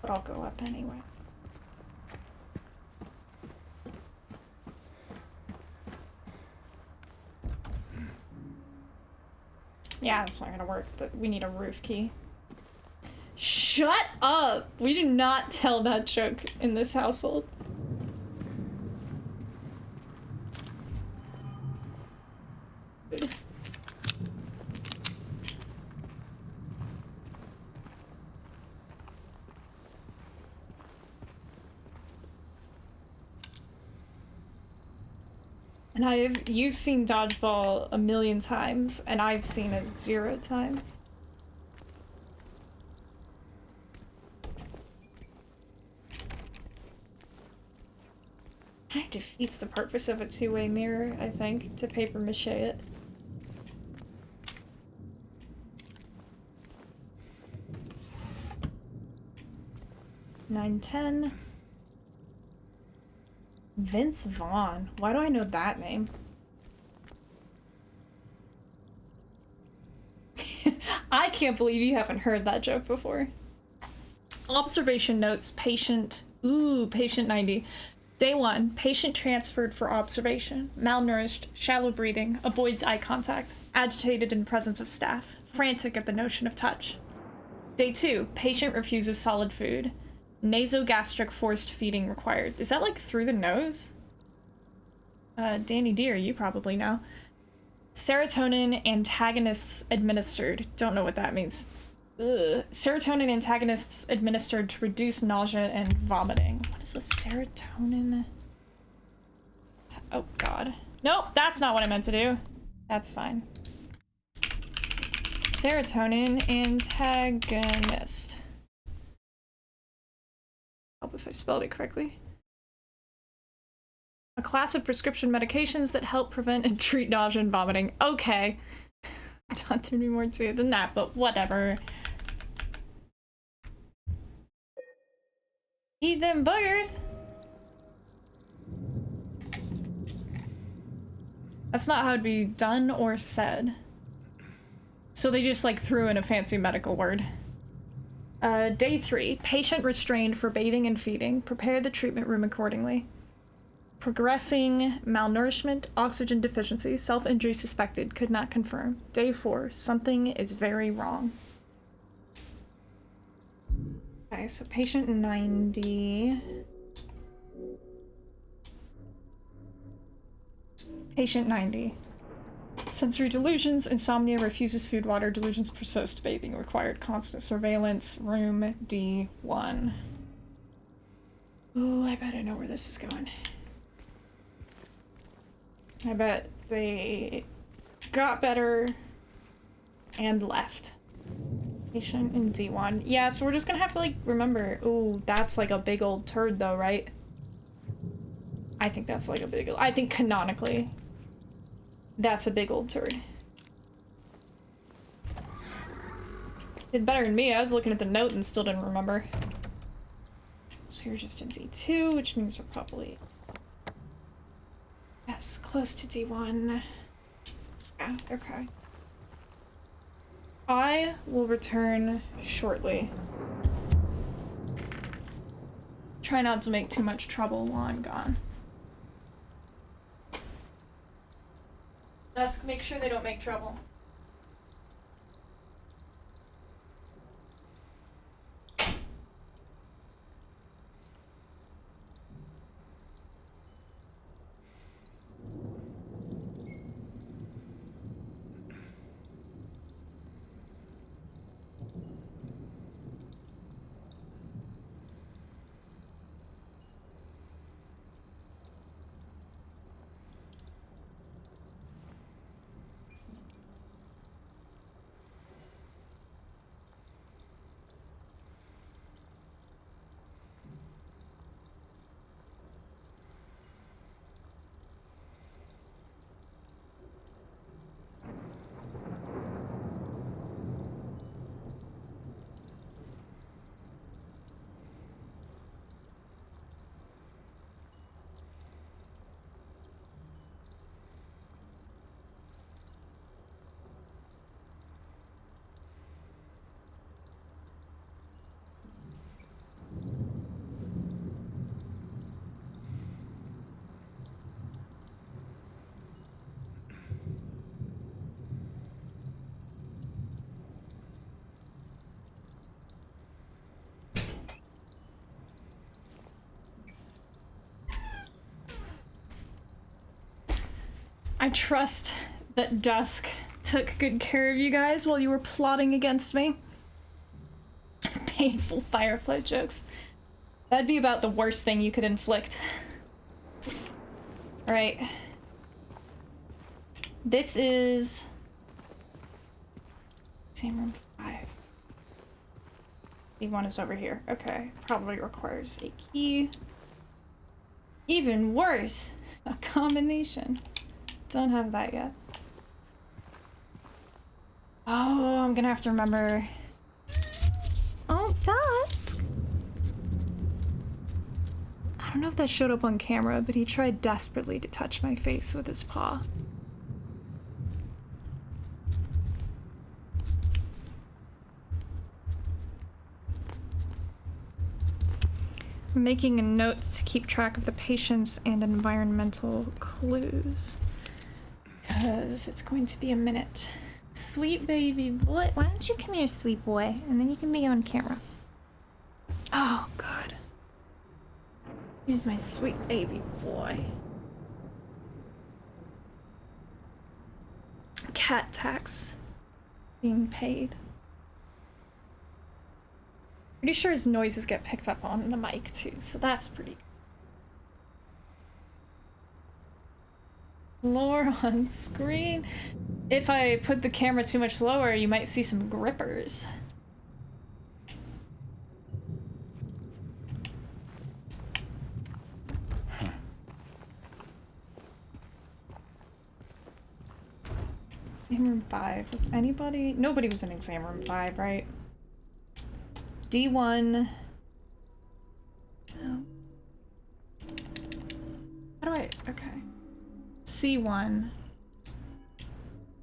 But I'll go up anyway. Yeah, it's not gonna work. We need a roof key. Shut up! We do not tell that joke in this household. And you've seen Dodgeball a million times, and I've seen it 0 times. Kind of defeats the purpose of a two-way mirror, I think, to paper mache it. $9.10. Vince Vaughn. Why do I know that name? I can't believe you haven't heard that joke before. Observation notes, patient... Ooh, patient 90. Day 1, patient transferred for observation. Malnourished, shallow breathing, avoids eye contact, agitated in presence of staff, frantic at the notion of touch. Day 2, patient refuses solid food. Nasogastric forced feeding required. Is that like through the nose? Danny Deer, you probably know. Serotonin antagonists administered. Don't know what that means. Ugh. Serotonin antagonists administered to reduce nausea and vomiting. What is a serotonin? Oh god. Nope, that's not what I meant to do. That's fine. Serotonin antagonist. Hope if I spelled it correctly. A class of prescription medications that help prevent and treat nausea and vomiting. Okay. Don't there be more to it than that, but whatever. Eat them boogers! That's not how it'd be done or said. So they just like threw in a fancy medical word. Day 3, patient restrained for bathing and feeding. Prepare the treatment room accordingly. Progressing malnourishment, oxygen deficiency, self-injury suspected, could not confirm. Day 4, something is very wrong. Okay, so patient 90. Patient 90. Sensory delusions, insomnia, refuses food, water, delusions persist, bathing required, constant surveillance, room D1. Oh, I bet I know where this is going. I bet they got better and left. Patient in D1. Yeah, so we're just gonna have to like remember. Oh, that's like a big old turd though, right? I think that's like a big, I think canonically that's a big old turd. Did better than me. I was looking at the note and still didn't remember. So you're just in D2, which means we're probably... Yes, close to D1. Yeah, okay. I will return shortly. Try not to make too much trouble while I'm gone. Just make sure they don't make trouble. I trust that Dusk took good care of you guys while you were plotting against me. Painful Firefly jokes. That'd be about the worst thing you could inflict. Alright. This is... exam room 5. D1 is over here. Okay. Probably requires a key. Even worse! A combination. Don't have that yet. Oh, I'm gonna have to remember. Oh, Dusk! I don't know if that showed up on camera, but he tried desperately to touch my face with his paw. I'm making a note to keep track of the patients and environmental clues. Because it's going to be a minute. Sweet baby boy. Why don't you come here, sweet boy? And then you can be on camera. Oh, God. Here's my sweet baby boy. Cat tax being paid. Pretty sure his noises get picked up on the mic too, so that's pretty good. Lore on screen. If I put the camera too much lower, you might see some grippers. Exam room 5. Was anybody? Nobody was in exam room 5, right? D1. No. How do I? Okay. C1.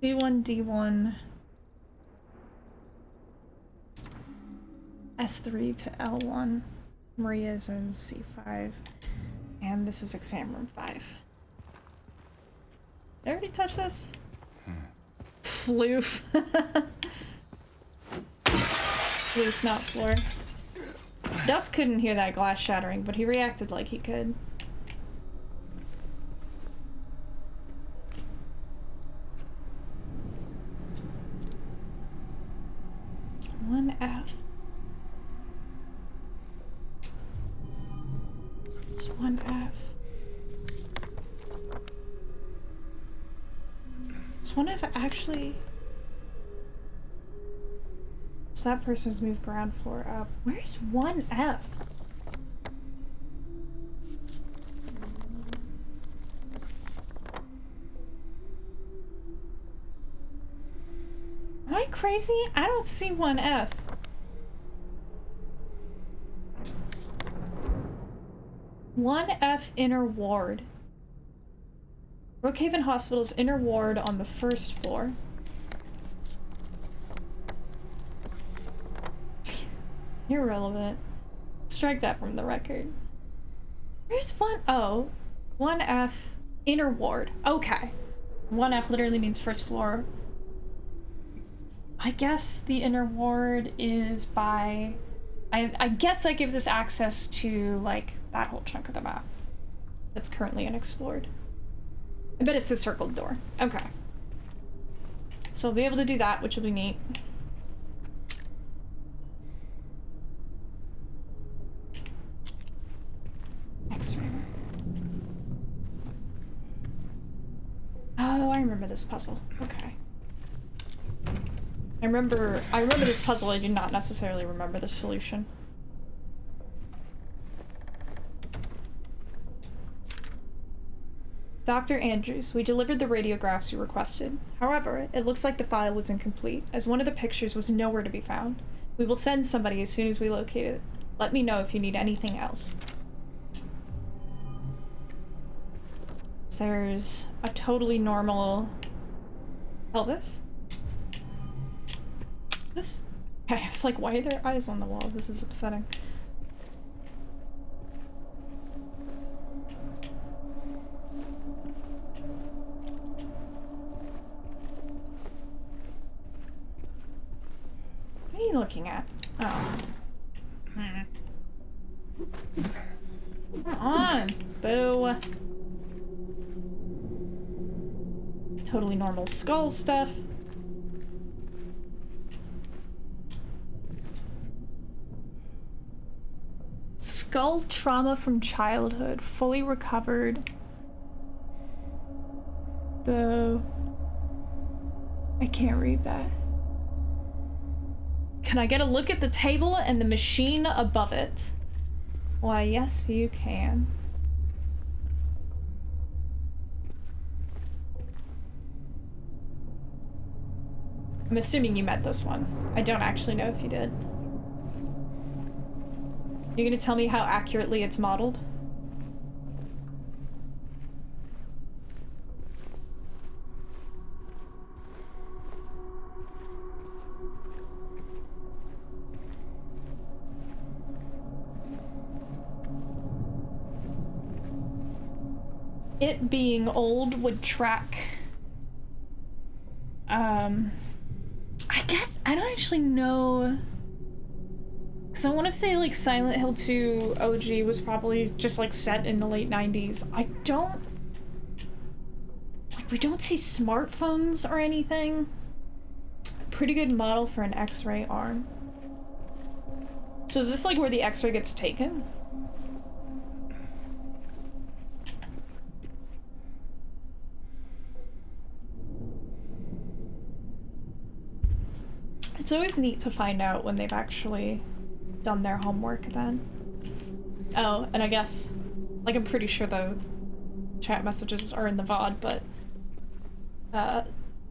C1, D1. S3 to L1. Maria's in C5. And this is exam room 5. Did I already touch this? Floof. Floof, not floor. Dusk couldn't hear that glass shattering, but he reacted like he could. One F. It's 1F. Is 1F actually... So that person's moved ground floor up. Where's 1F? Am I crazy? I don't see 1F. One F inner ward. Brookhaven Hospital's inner ward on the first floor. Irrelevant. Strike that from the record. Where's 1O? 1F inner ward. Okay. 1F literally means first floor. I guess the inner ward is by... I guess that gives us access to, like, that whole chunk of the map that's currently unexplored. I bet it's the circled door. Okay. So we'll be able to do that, which will be neat. X-ray. Oh, I remember this puzzle. Okay. I remember this puzzle. I do not necessarily remember the solution. Dr. Andrews, we delivered the radiographs you requested. However, it looks like the file was incomplete, as one of the pictures was nowhere to be found. We will send somebody as soon as we locate it. Let me know if you need anything else. There's a totally normal Elvis. This? Okay, I was like, why are there eyes on the wall? This is upsetting. What are you looking at? Oh. Come on, boo. Totally normal skull stuff. Skull trauma from childhood, fully recovered. I can't read that. Can I get a look at the table and the machine above it? Why, yes, you can. I'm assuming you met this one. I don't actually know if you did. You're gonna tell me how accurately it's modeled? It being old would track. I guess I don't actually know. Because I want to say like Silent Hill 2 OG was probably just like set in the late 90s. I don't. Like, we don't see smartphones or anything. Pretty good model for an X-ray arm. So is this like where the X-ray gets taken? It's always neat to find out when they've actually done their homework then. Oh, and I guess, like, I'm pretty sure the chat messages are in the VOD, but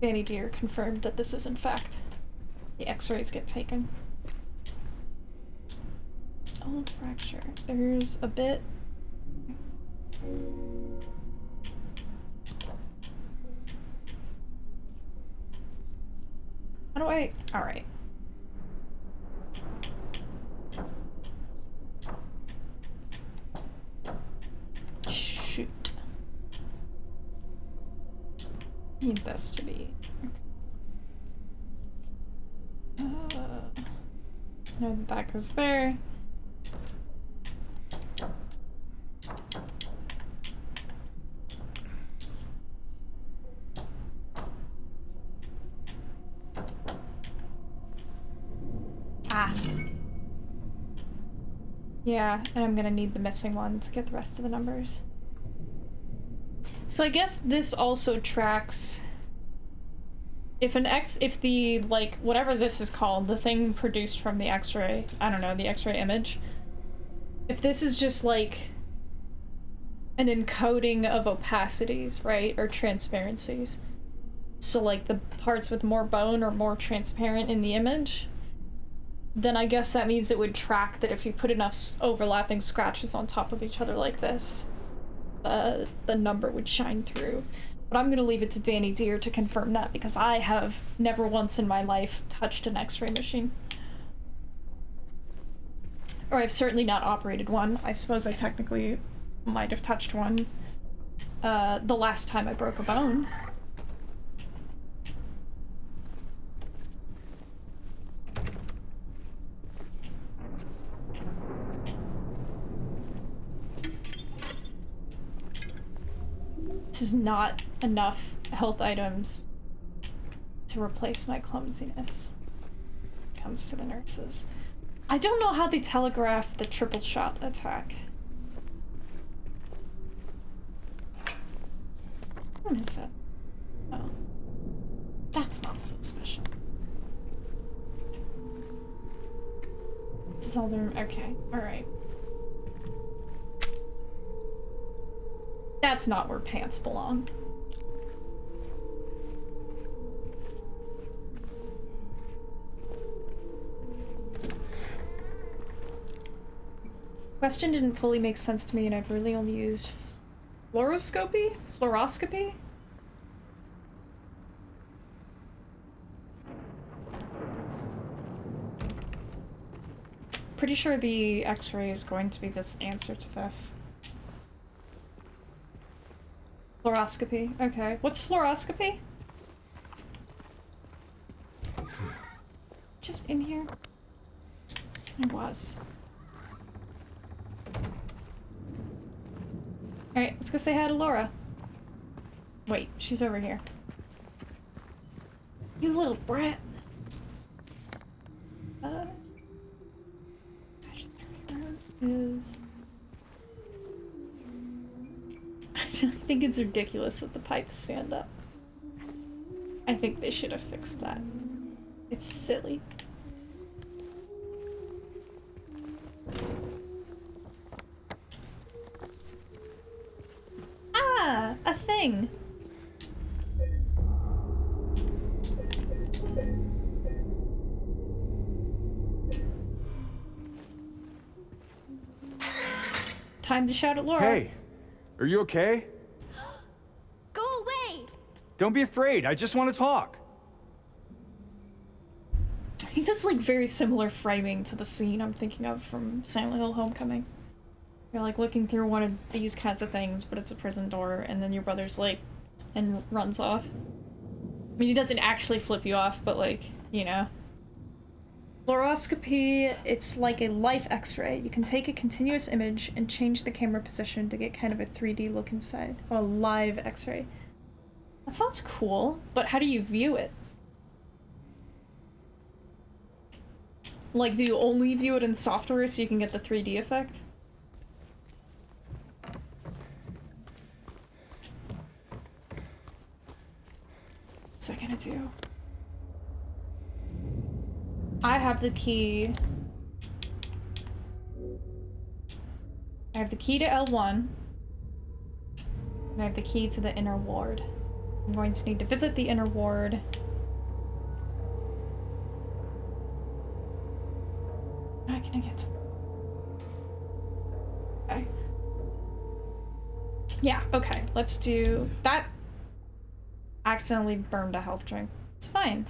Danny Deer confirmed that this is in fact the X-rays get taken. Old fracture. There's a bit. How do I? All right. Shoot. Need this to be. No, that goes there. Ah. Yeah, and I'm gonna need the missing one to get the rest of the numbers. So I guess this also tracks if the, like, whatever this is called, the thing produced from the X-ray, I don't know, the X-ray image, if this is just like an encoding of opacities, right, or transparencies, so like the parts with more bone are more transparent in the image, then I guess that means it would track that if you put enough overlapping scratches on top of each other like this, the number would shine through. But I'm gonna leave it to Danny Deer to confirm that, because I have never once in my life touched an X-ray machine. Or I've certainly not operated one. I suppose I technically might have touched one the last time I broke a bone. This is not enough health items to replace my clumsiness when it comes to the nurses. I don't know how they telegraph the triple shot attack. What is that? Oh. That's not so special. This is all the room. Okay, alright. That's not where pants belong. Question didn't fully make sense to me, and I've really only used fluoroscopy? Fluoroscopy? Pretty sure the X-ray is going to be this answer to this. Fluoroscopy. Okay. What's fluoroscopy? Just in here? It was. Alright, let's go say hi to Laura. Wait, she's over here. You little brat. Is... I think it's ridiculous that the pipes stand up. I think they should have fixed that. It's silly. Ah, a thing. Time to shout at Laura. Hey, are you okay? Go away! Don't be afraid. I just want to talk. I think that's like very similar framing to the scene I'm thinking of from Silent Hill Homecoming. You're like looking through one of these kinds of things, but it's a prison door, and then your brother's like, and runs off. I mean, he doesn't actually flip you off, but like, you know. Fluoroscopy, it's like a life x-ray. You can take a continuous image and change the camera position to get kind of a 3D look inside. A live x-ray. That sounds cool, but how do you view it? Like, do you only view it in software so you can get the 3D effect? What's that gonna do? I have the key. I have the key to L1. And I have the key to the inner ward. I'm going to need to visit the inner ward. How can I get to... Okay. Yeah, okay. Let's do... That accidentally burned a health drink. It's fine.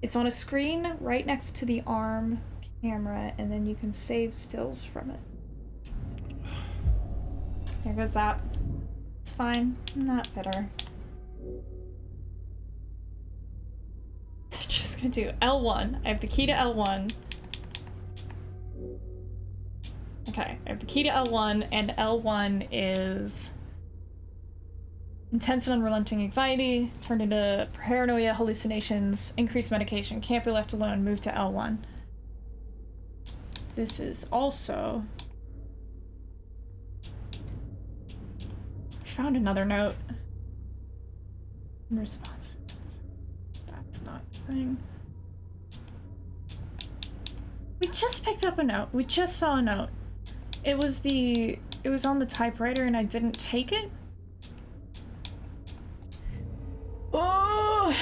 It's on a screen right next to the arm camera, and then you can save stills from it. Here goes that. It's fine. I'm not bitter. Just gonna do L1. I have the key to L1. Okay, I have the key to L1, and L1 is intense and unrelenting anxiety, turned into paranoia, hallucinations, increased medication, can't be left alone, move to L1. This is also... I found another note. In response. That's not the thing. We just picked up a note. We just saw a note. It was on the typewriter and I didn't take it? Oh!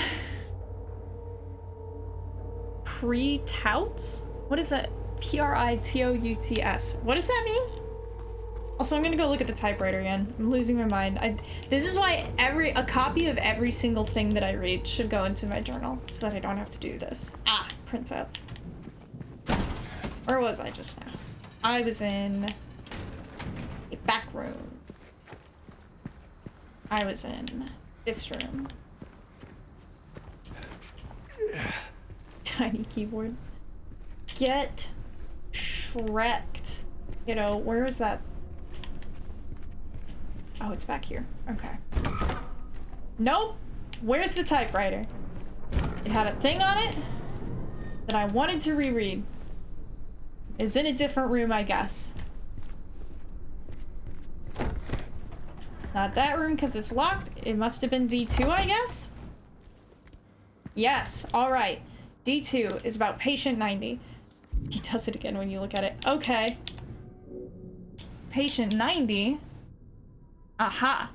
Pre-touts? What is that? P-R-I-T-O-U-T-S. What does that mean? Also, I'm gonna go look at the typewriter again. I'm losing my mind. This is why a copy of every single thing that I read should go into my journal, so that I don't have to do this. Ah, printouts. Where was I just now? I was in a back room. I was in this room. Tiny keyboard. Get Shrek'd. You know, where is that? Oh, it's back here. Okay. Nope. Where's the typewriter? It had a thing on it that I wanted to reread. It's in a different room, I guess. It's not that room because it's locked. It must have been D2, I guess? Yes, alright. D2 is about patient 90. He does it again when you look at it. Okay. Patient 90? Aha.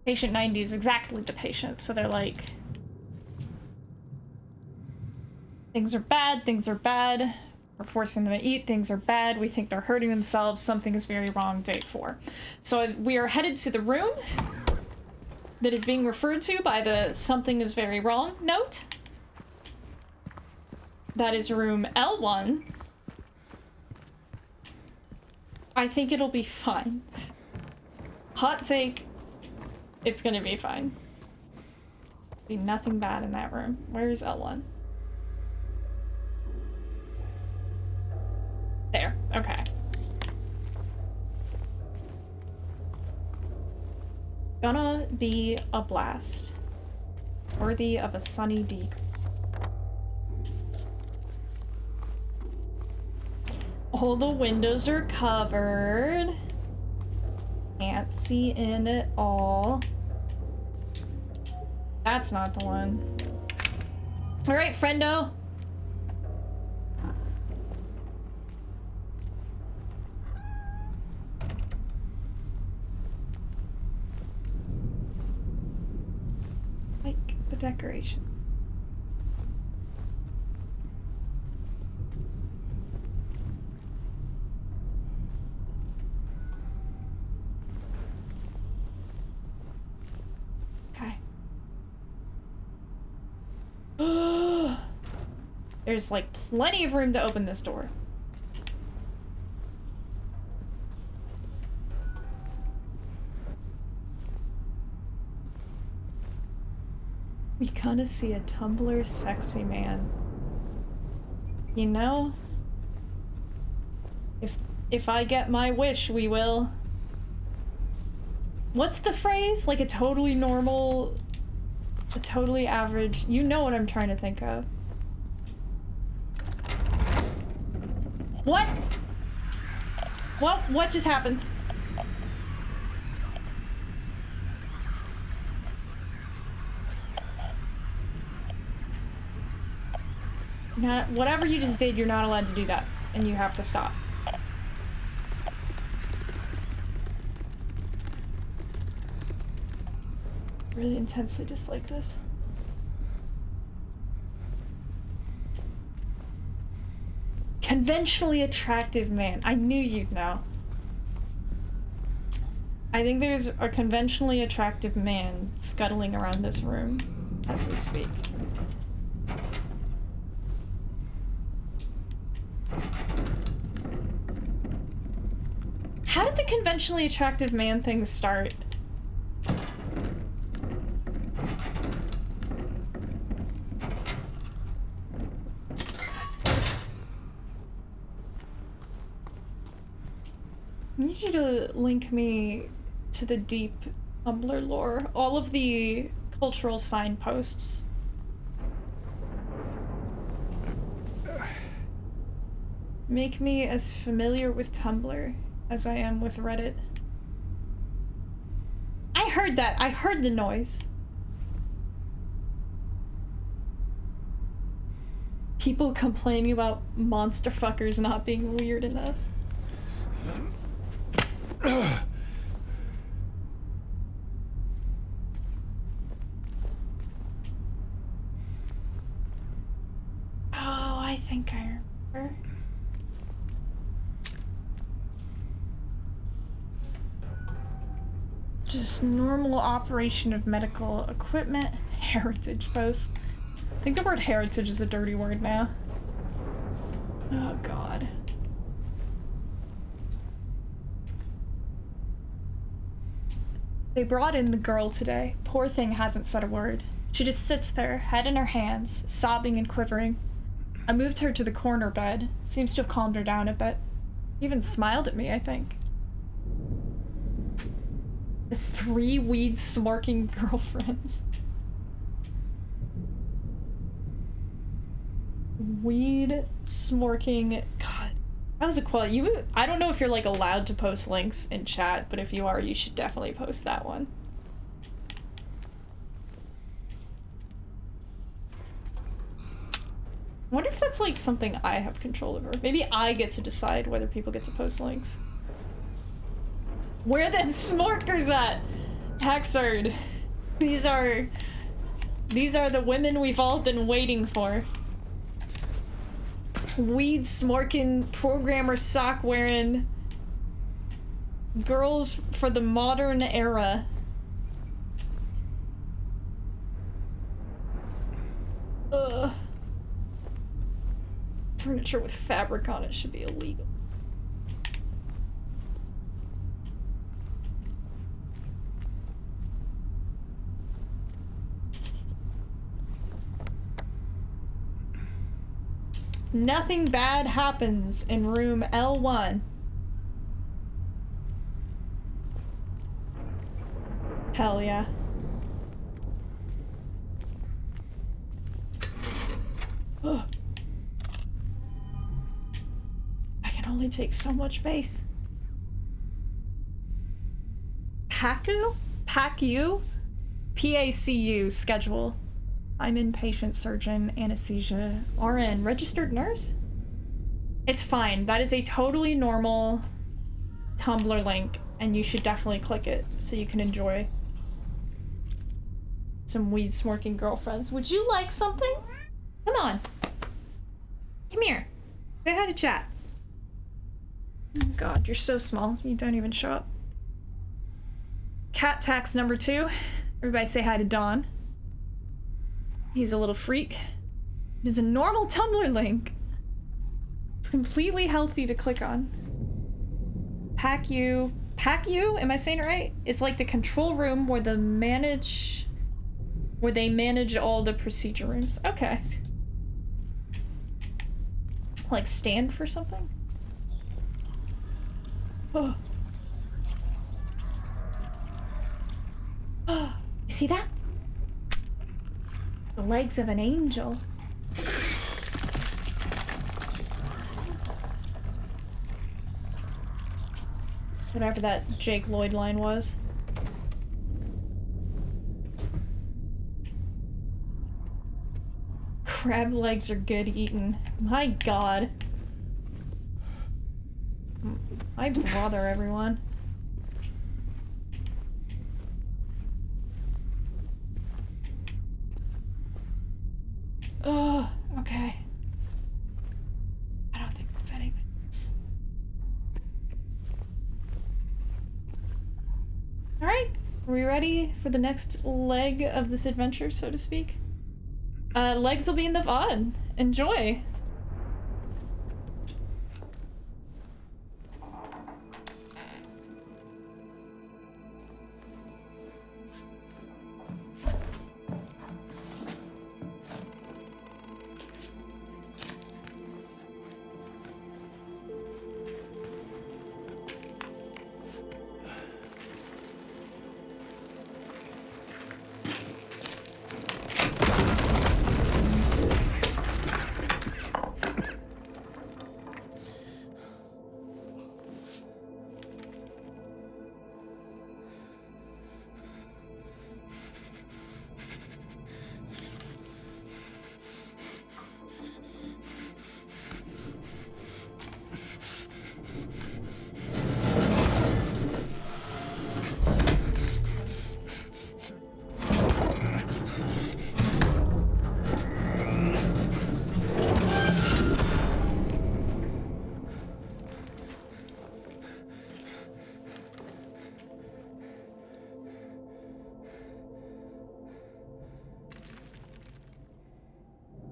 Patient 90 is exactly the patient, so they're like... Things are bad, things are bad. We're forcing them to eat, things are bad. We think they're hurting themselves, something is very wrong, day 4. So we are headed to the room that is being referred to by the something is very wrong note. That is room L1. I think it'll be fine. Hot take, it's gonna be fine. Be nothing bad in that room. Where's L1? There, okay. Gonna be a blast. Worthy of a sunny deep. All the windows are covered. Can't see in at all. That's not the one. Alright, friendo. Like the decoration. Okay. There's like plenty of room to open this door. We kinda see a Tumblr sexy man. You know? If I get my wish, we will. What's the phrase? Like a totally normal, a totally average. You know what I'm trying to think of. What? What just happened? Not, whatever you just did, you're not allowed to do that. And you have to stop. Really intensely dislike this. Conventionally attractive man. I knew you'd know. I think there's a conventionally attractive man scuttling around this room as we speak. How did the conventionally attractive man thing start? I need you to link me to the deep Tumblr lore. All of the cultural signposts. Make me as familiar with Tumblr as I am with Reddit. I heard that. I heard the noise. People complaining about monster fuckers not being weird enough. Oh, I think I remember. Just normal operation of medical equipment. Heritage post. I think the word heritage is a dirty word now. Oh god. They brought in the girl today. Poor thing hasn't said a word. She just sits there, head in her hands, sobbing and quivering. I moved her to the corner bed. Seems to have calmed her down a bit. Even smiled at me, I think. The 3 weed smarking girlfriends. Weed smorking. God, that was a quote. I don't know if you're like allowed to post links in chat, but if you are, you should definitely post that one. I wonder if that's like something I have control over. Maybe I get to decide whether people get to post links. Where them smorkers at? Haxard. These are the women we've all been waiting for. Weed smorking, programmer sock wearing girls for the modern era. Ugh. Furniture with fabric on it should be illegal. Nothing bad happens in room L1. Hell yeah. Ugh. I can only take so much space. PACU? PACU? PACU schedule. I'm inpatient surgeon, anesthesia, RN, registered nurse? It's fine. That is a totally normal Tumblr link, and you should definitely click it so you can enjoy some weed smoking girlfriends. Would you like something? Come on. Come here. Say hi to chat. Oh god, you're so small. You don't even show up. Cat tax number 2. Everybody say hi to Don. He's a little freak. It is a normal Tumblr link. It's completely healthy to click on. PACU. PACU? Am I saying it right? It's like the control room where they manage all the procedure rooms. Okay. Like stand for something? Oh. Oh, you see that? The legs of an angel. Whatever that Jake Lloyd line was. Crab legs are good eating. My god. My brother, everyone. Oh, okay. I don't think there's anything else. Alright, are we ready for the next leg of this adventure, so to speak? Legs will be in the VOD. Enjoy!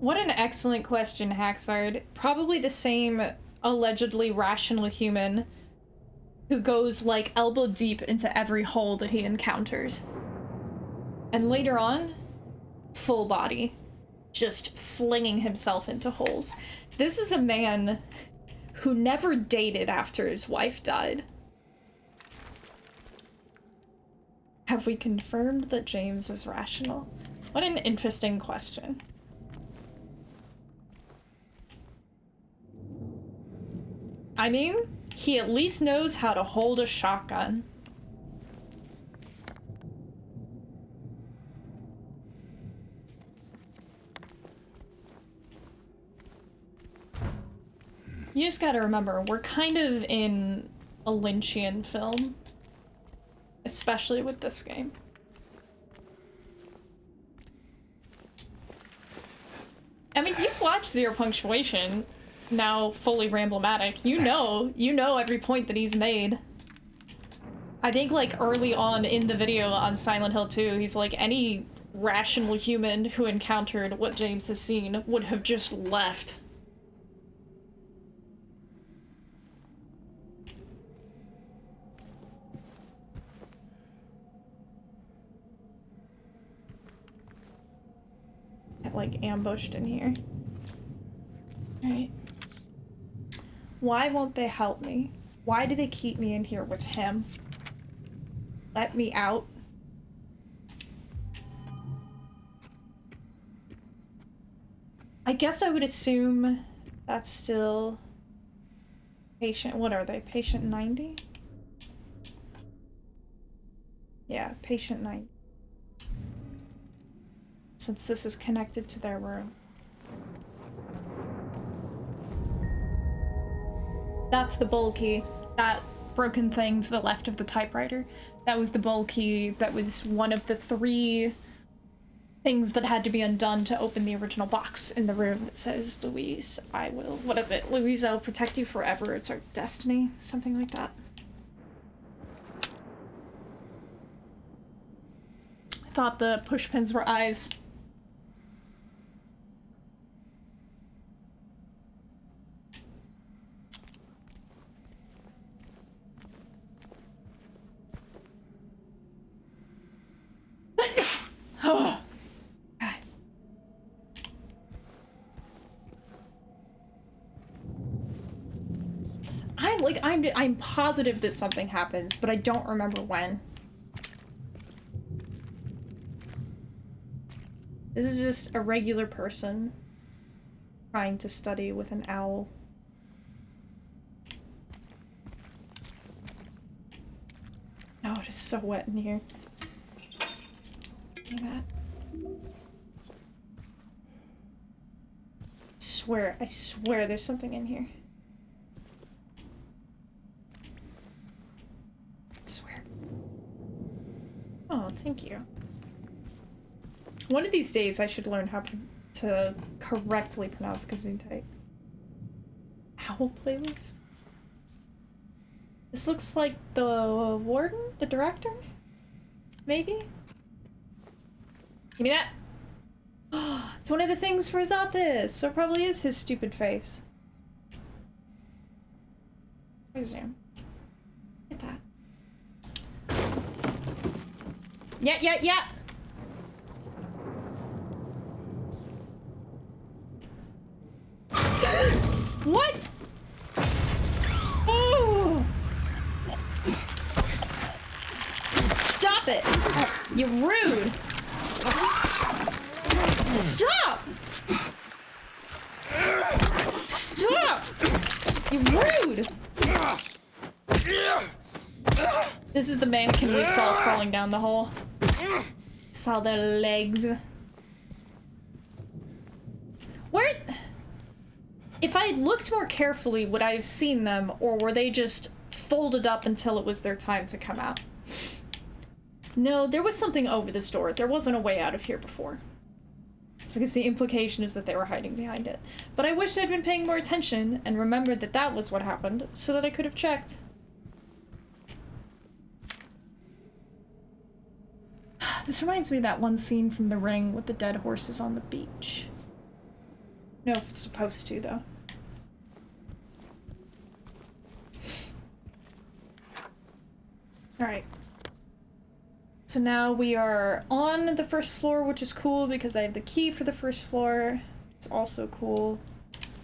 What an excellent question, Haxard. Probably the same allegedly rational human who goes like elbow deep into every hole that he encounters. And later on, full body, just flinging himself into holes. This is a man who never dated after his wife died. Have we confirmed that James is rational? What an interesting question. I mean, he at least knows how to hold a shotgun. You just gotta remember, we're kind of in a Lynchian film. Especially with this game. I mean, you've watched Zero Punctuation, now fully Ramblematic. You know every point that he's made. I think, like, early on in the video on Silent Hill 2, he's like, any rational human who encountered what James has seen would have just left. Like ambushed in here. Right. Why won't they help me? Why do they keep me in here with him? Let me out. I guess I would assume that's still patient. What are they? Patient 90? Yeah, patient 90. Since this is connected to their room. That's the bowl key. That broken thing to the left of the typewriter. That was the bowl key. That was one of the 3 things that had to be undone to open the original box in the room that says, Louise, I will... What is it? Louise, I'll protect you forever. It's our destiny. Something like that. I thought the push pins were eyes. Oh. God. I'm positive that something happens, but I don't remember when. This is just a regular person trying to study with an owl. Oh, it is so wet in here. Look at that. I swear there's something in here. I swear. Oh, thank you. One of these days I should learn how to correctly pronounce Gesundheit. Owl playlist? This looks like the warden? The director? Maybe? Give me that! Oh, it's one of the things for his office, so it probably is his stupid face. Resume. Get that. Yeah! What? Oh! Stop it! You're rude! Stop! Stop! You're rude! This is the mannequin we saw crawling down the hole. Saw their legs. Where... If I had looked more carefully, would I have seen them, or were they just folded up until it was their time to come out? No, there was something over this door. There wasn't a way out of here before. So I guess the implication is that they were hiding behind it. But I wish I'd been paying more attention and remembered that that was what happened, so that I could have checked. This reminds me of that one scene from The Ring with the dead horses on the beach. I don't know if it's supposed to, though. Alright. So now we are on the first floor, which is cool because I have the key for the first floor. It's also cool.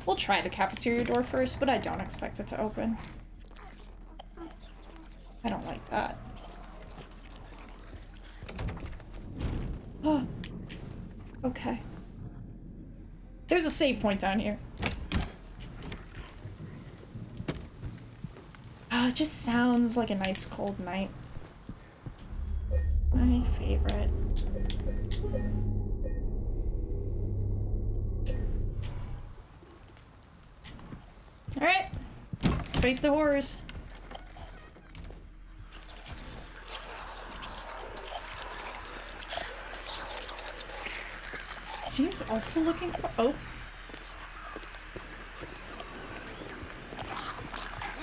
We'll try the cafeteria door first, but I don't expect it to open. I don't like that. Oh. Okay. There's a save point down here. Oh, it just sounds like a nice cold night. My favorite. Alright. Let's face the horrors. Is James also looking for... Oh.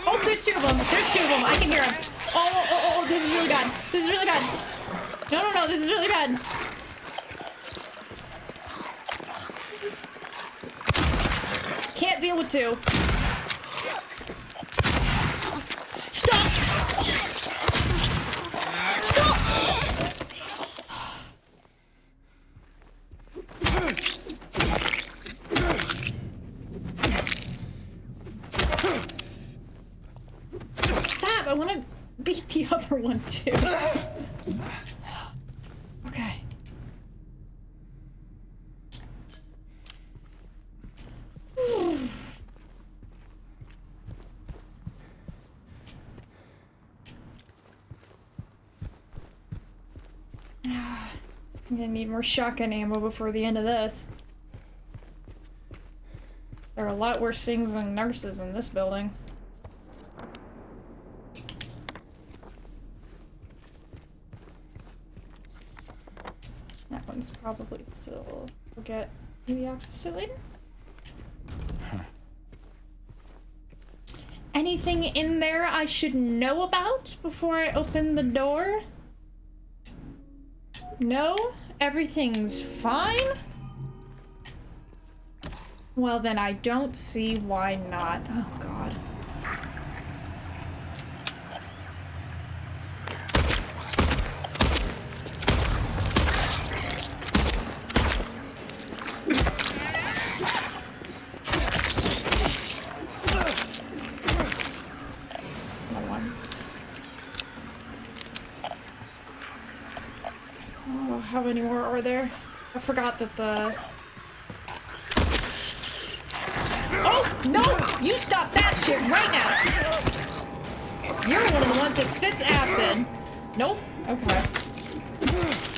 Oh, there's 2 of them. There's 2 of them. I can hear them. Oh, this is really bad. This is really bad. No, this is really bad. Can't deal with 2. Stop! Stop! Stop! I want to beat the other one too. Okay. I'm gonna need more shotgun ammo before the end of this. There are a lot worse things than nurses in this building. That one's probably still... We'll get maybe access to it later. Anything in there I should know about before I open the door? No? Everything's fine? Well, then I don't see why not. Oh, God. How many more are there? I forgot that the... Oh! No! You stop that shit right now! You're one of the ones that spits acid. Nope. Okay.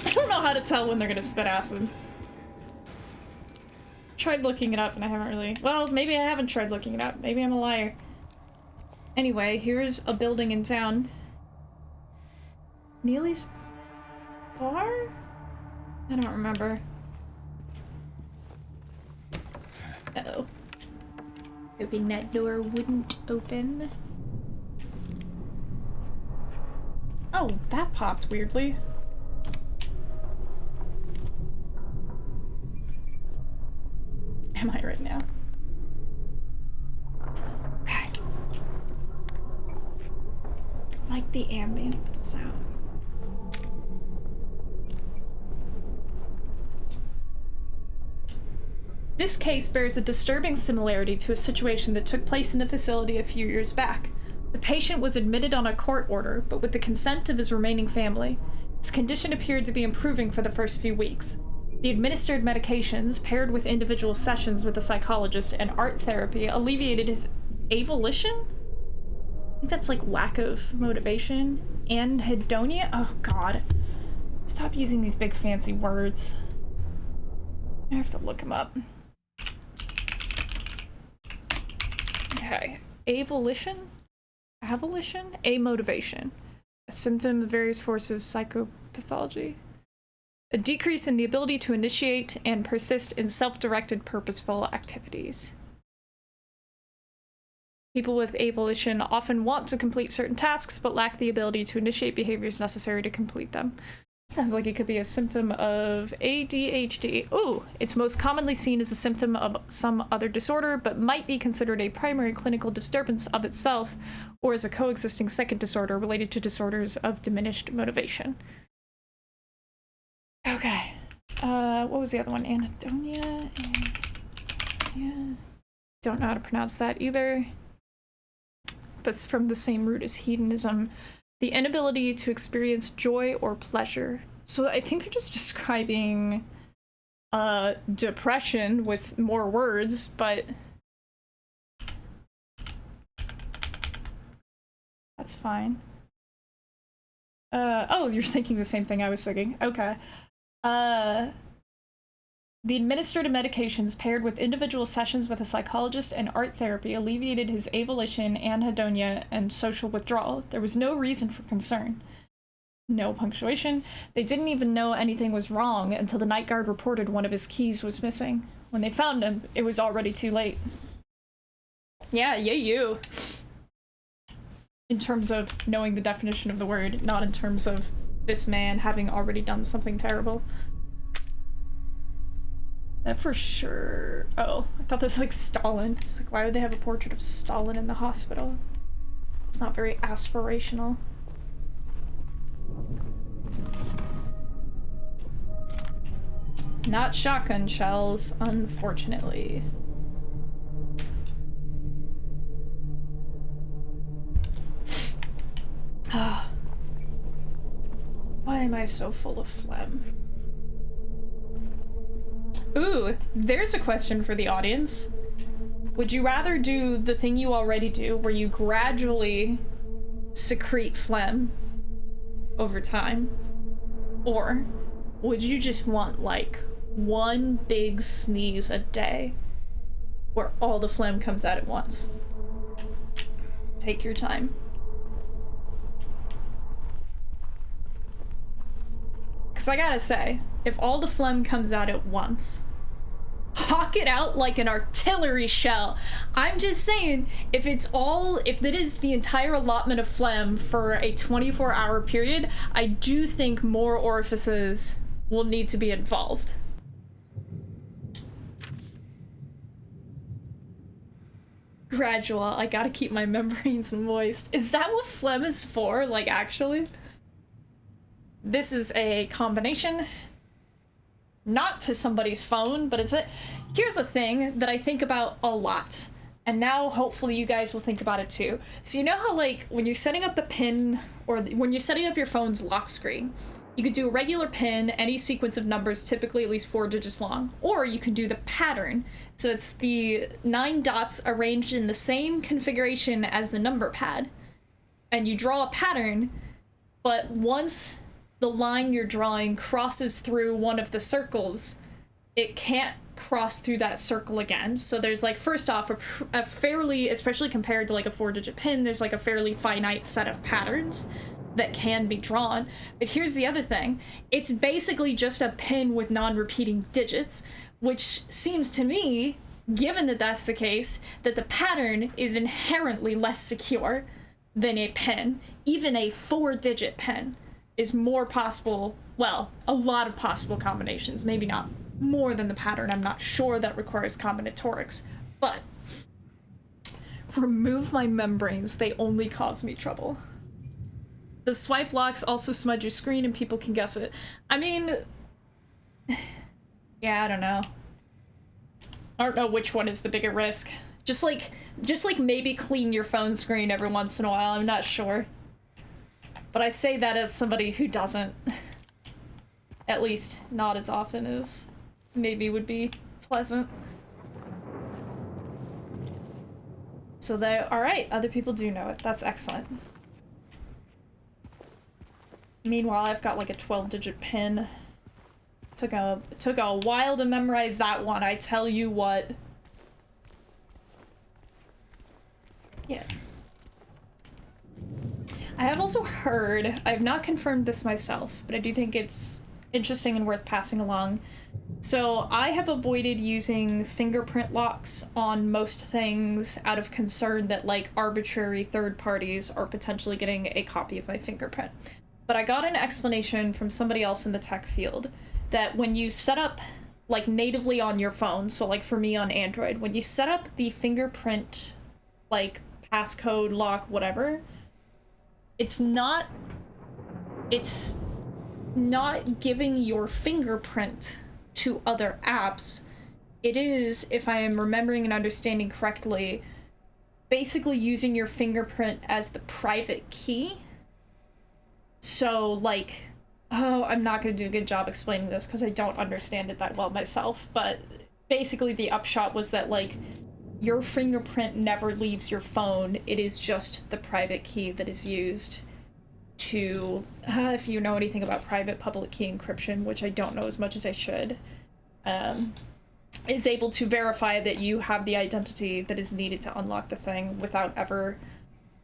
I don't know how to tell when they're gonna spit acid. Tried looking it up and I haven't really... Well, maybe I haven't tried looking it up. Maybe I'm a liar. Anyway, here's a building in town. Neely's bar? I don't remember. Uh-oh. Hoping that door wouldn't open. Oh, that popped weirdly. Am I right now? Okay. Like the ambient sound. This case bears a disturbing similarity to a situation that took place in the facility a few years back. The patient was admitted on a court order, but with the consent of his remaining family. His condition appeared to be improving for the first few weeks. The administered medications, paired with individual sessions with a psychologist and art therapy, alleviated his avolition? I think that's like lack of motivation. Anhedonia? Oh god. Stop using these big fancy words. I have to look him up. Okay. Avolition? Avolition? Amotivation. A symptom of various forms of psychopathology. A decrease in the ability to initiate and persist in self-directed, purposeful activities. People with avolition often want to complete certain tasks, but lack the ability to initiate behaviors necessary to complete them. Sounds like it could be a symptom of ADHD. Ooh, it's most commonly seen as a symptom of some other disorder, but might be considered a primary clinical disturbance of itself, or as a coexisting second disorder related to disorders of diminished motivation. Okay. What was the other one? Anhedonia? Yeah. Don't know how to pronounce that either. But it's from the same root as hedonism. The inability to experience joy or pleasure. So I think they're just describing depression with more words, but that's fine. Oh, you're thinking the same thing I was thinking. Okay. The administered medications paired with individual sessions with a psychologist and art therapy alleviated his avolition, anhedonia, and social withdrawal. There was no reason for concern. No punctuation. They didn't even know anything was wrong until the night guard reported one of his keys was missing. When they found him, it was already too late. Yeah, you. In terms of knowing the definition of the word, not in terms of this man having already done something terrible. That for sure. Oh, I thought that was like Stalin. It's like, why would they have a portrait of Stalin in the hospital? It's not very aspirational. Not shotgun shells, unfortunately. Why am I so full of phlegm? Ooh, there's a question for the audience. Would you rather do the thing you already do, where you gradually secrete phlegm over time? Or would you just want, like, one big sneeze a day where all the phlegm comes out at once? Take your time. Because I gotta say, if all the phlegm comes out at once, hawk it out like an artillery shell. I'm just saying, if that is the entire allotment of phlegm for a 24-hour period, I do think more orifices will need to be involved. Gradual, I gotta keep my membranes moist. Is that what phlegm is for, like, actually? This is a combination, not to somebody's phone, but here's a thing that I think about a lot, and now hopefully you guys will think about it too. So you know how, like, when you're setting up the PIN, or when you're setting up your phone's lock screen, you could do a regular PIN, any sequence of numbers, typically at least 4 digits long, or you could do the pattern. So it's the 9 dots arranged in the same configuration as the number pad, and you draw a pattern, but once the line you're drawing crosses through one of the circles, it can't cross through that circle again. So there's, like, first off, a fairly, especially compared to like a 4-digit PIN, there's like a fairly finite set of patterns that can be drawn. But here's the other thing. It's basically just a PIN with non-repeating digits, which seems to me, given that that's the case, that the pattern is inherently less secure than a PIN. Even a 4-digit PIN is more possible, well, a lot of possible combinations, maybe not more than the pattern. I'm not sure that requires combinatorics, but remove my membranes, they only cause me trouble. The swipe locks also smudge your screen and people can guess it. I mean, yeah, I don't know. I don't know which one is the bigger risk. Just like maybe clean your phone screen every once in a while, I'm not sure. But I say that as somebody who doesn't. At least not as often as maybe would be pleasant. So alright, other people do know it. That's excellent. Meanwhile, I've got like a 12-digit PIN. Took a while to memorize that one, I tell you what. Yeah. I have also heard, I have not confirmed this myself, but I do think it's interesting and worth passing along. So I have avoided using fingerprint locks on most things out of concern that, like, arbitrary third parties are potentially getting a copy of my fingerprint. But I got an explanation from somebody else in the tech field that when you set up, like, natively on your phone, so like for me on Android, when you set up the fingerprint, like, passcode, lock, whatever, it's not giving your fingerprint to other apps. It is, if I am remembering and understanding correctly, basically using your fingerprint as the private key. So, like, oh, I'm not going to do a good job explaining this because I don't understand it that well myself, but basically the upshot was that, like, your fingerprint never leaves your phone. It is just the private key that is used to, if you know anything about private public key encryption, which I don't know as much as I should, is able to verify that you have the identity that is needed to unlock the thing without ever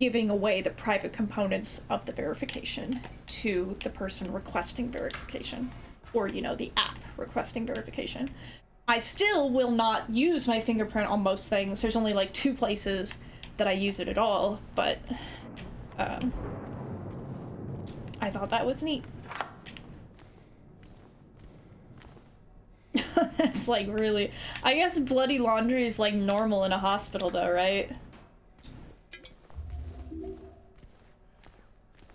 giving away the private components of the verification to the person requesting verification, or, you know, the app requesting verification. I still will not use my fingerprint on most things. There's only like 2 places that I use it at all, but I thought that was neat. It's like, really, I guess bloody laundry is like normal in a hospital though, right?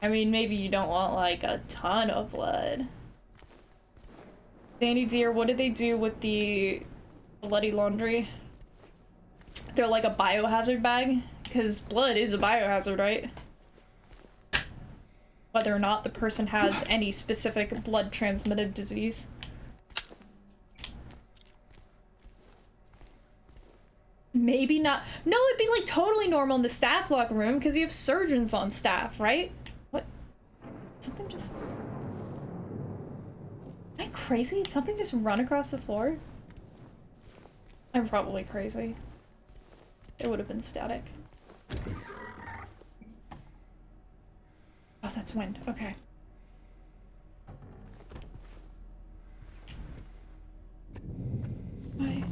I mean, maybe you don't want like a ton of blood. Danny dear, what did they do with the bloody laundry? They're like a biohazard bag? Because blood is a biohazard, right? Whether or not the person has any specific blood transmitted disease. Maybe not. No, it'd be like totally normal in the staff locker room because you have surgeons on staff, right? What? Something just... Am I crazy? Did something just run across the floor? I'm probably crazy. It would have been static. Oh, that's wind. Okay. Why?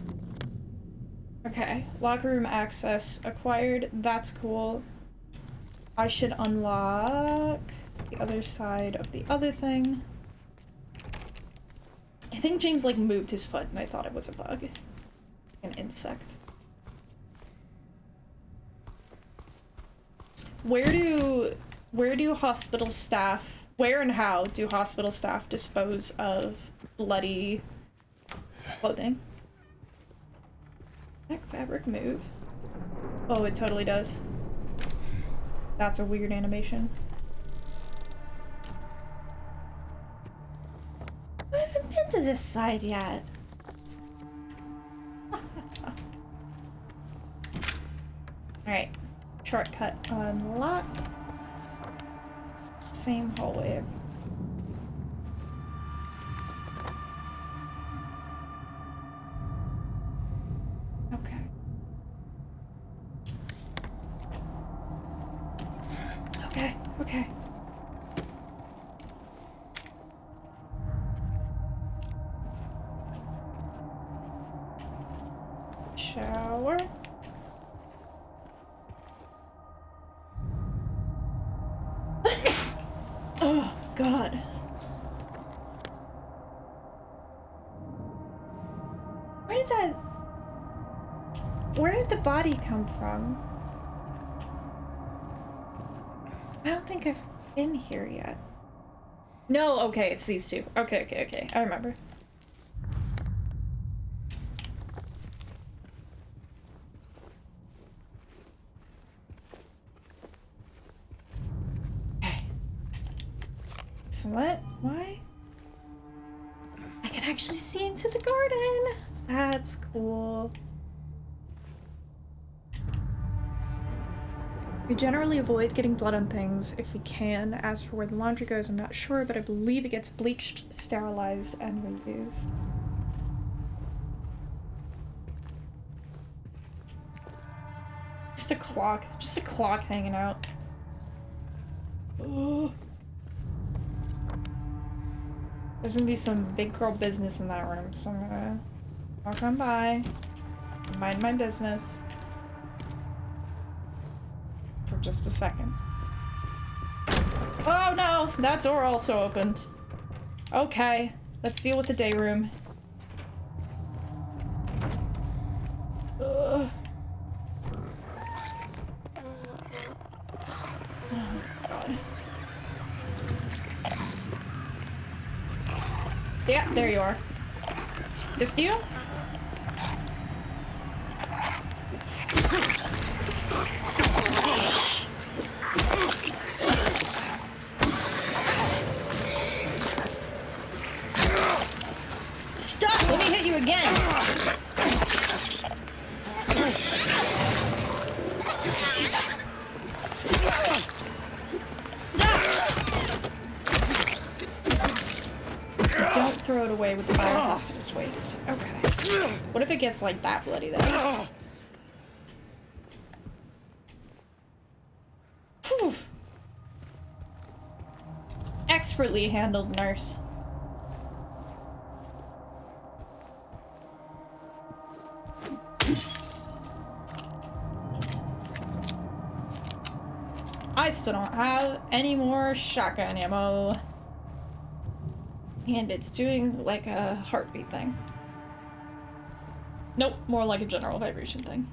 Okay. Locker room access acquired. That's cool. I should unlock the other side of the other thing. I think James, like, moved his foot and I thought it was a bug. An insect. Where do hospital staff, where and how do hospital staff dispose of bloody clothing? Does that fabric move? Oh, it totally does. That's a weird animation. I haven't been to this side yet. Alright. Shortcut unlocked. Same hallway. Okay. Okay, okay. Shower. Oh, God. Where did the body come from? I don't think I've been here yet. No, okay, it's these two. Okay. I remember. Okay. Excellent. Why? I can actually see into the garden. That's cool. We generally avoid getting blood on things if we can. As for where the laundry goes, I'm not sure, but I believe it gets bleached, sterilized, and reused. Just a clock hanging out. Oh. There's gonna be some big girl business in that room, so I'm gonna walk on by, mind my business. For just a second. Oh no! That door also opened. Okay, let's deal with the day room. Ugh. Oh God. Yeah, there you are. Just you? Stop! Let me hit you again! Don't throw it away with the biohazardous waste. Okay. What if it gets like that bloody though? Whew. Expertly handled, nurse. I still don't have any more shotgun ammo. And it's doing like a heartbeat thing. Nope, more like a general vibration thing.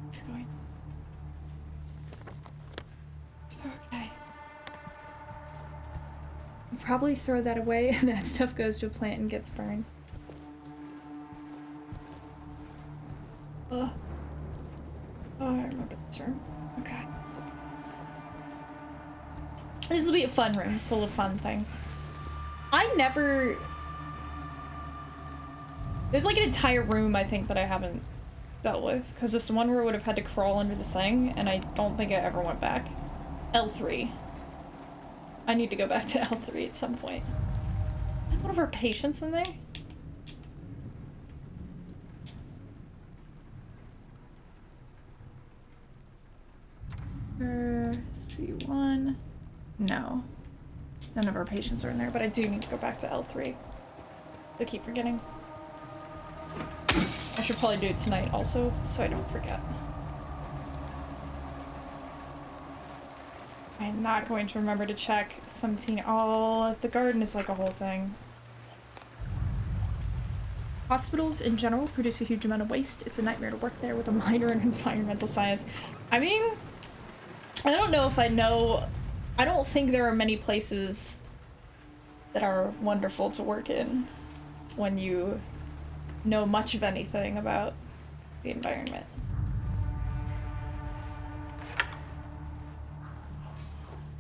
It's going. Okay. I'll probably throw that away and that stuff goes to a plant and gets burned. Oh, I remember this room. Okay. This will be a fun room, full of fun things. There's like an entire room, I think, that I haven't dealt with. Because it's the one where I would have had to crawl under the thing, and I don't think I ever went back. L3. I need to go back to L3 at some point. Is one of our patients in there? C1. No. None of our patients are in there, but I do need to go back to L3. I keep forgetting. I should probably do it tonight also, so I don't forget. I'm not going to remember to check 17. Oh, the garden is like a whole thing. Hospitals in general produce a huge amount of waste. It's a nightmare to work there with a minor in environmental science. I mean, I don't know if I know. I don't think there are many places that are wonderful to work in when you know much of anything about the environment.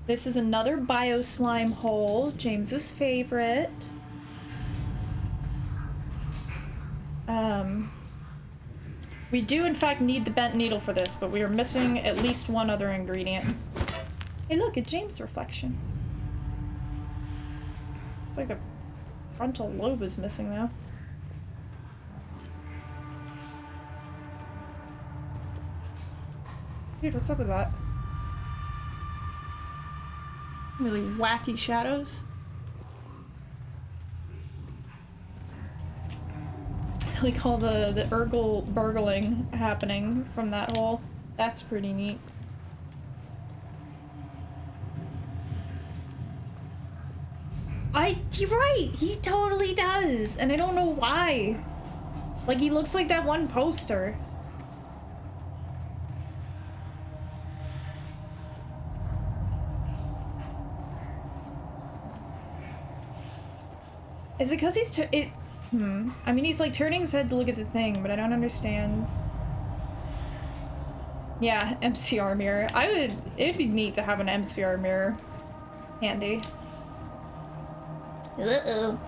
This is another bio slime hole, James's favorite. We do in fact need the bent needle for this, but we are missing at least one other ingredient. Hey look, a James reflection. It's like the frontal lobe is missing though. Dude, what's up with that? Really wacky shadows. Like all the burgling happening from that hole. That's pretty neat. You're right! He totally does! And I don't know why. Like, he looks like that one poster. Is it because he's I mean, he's like turning his head to look at the thing, but I don't understand. Yeah, MCR mirror. It'd be neat to have an MCR mirror handy. Uh-oh.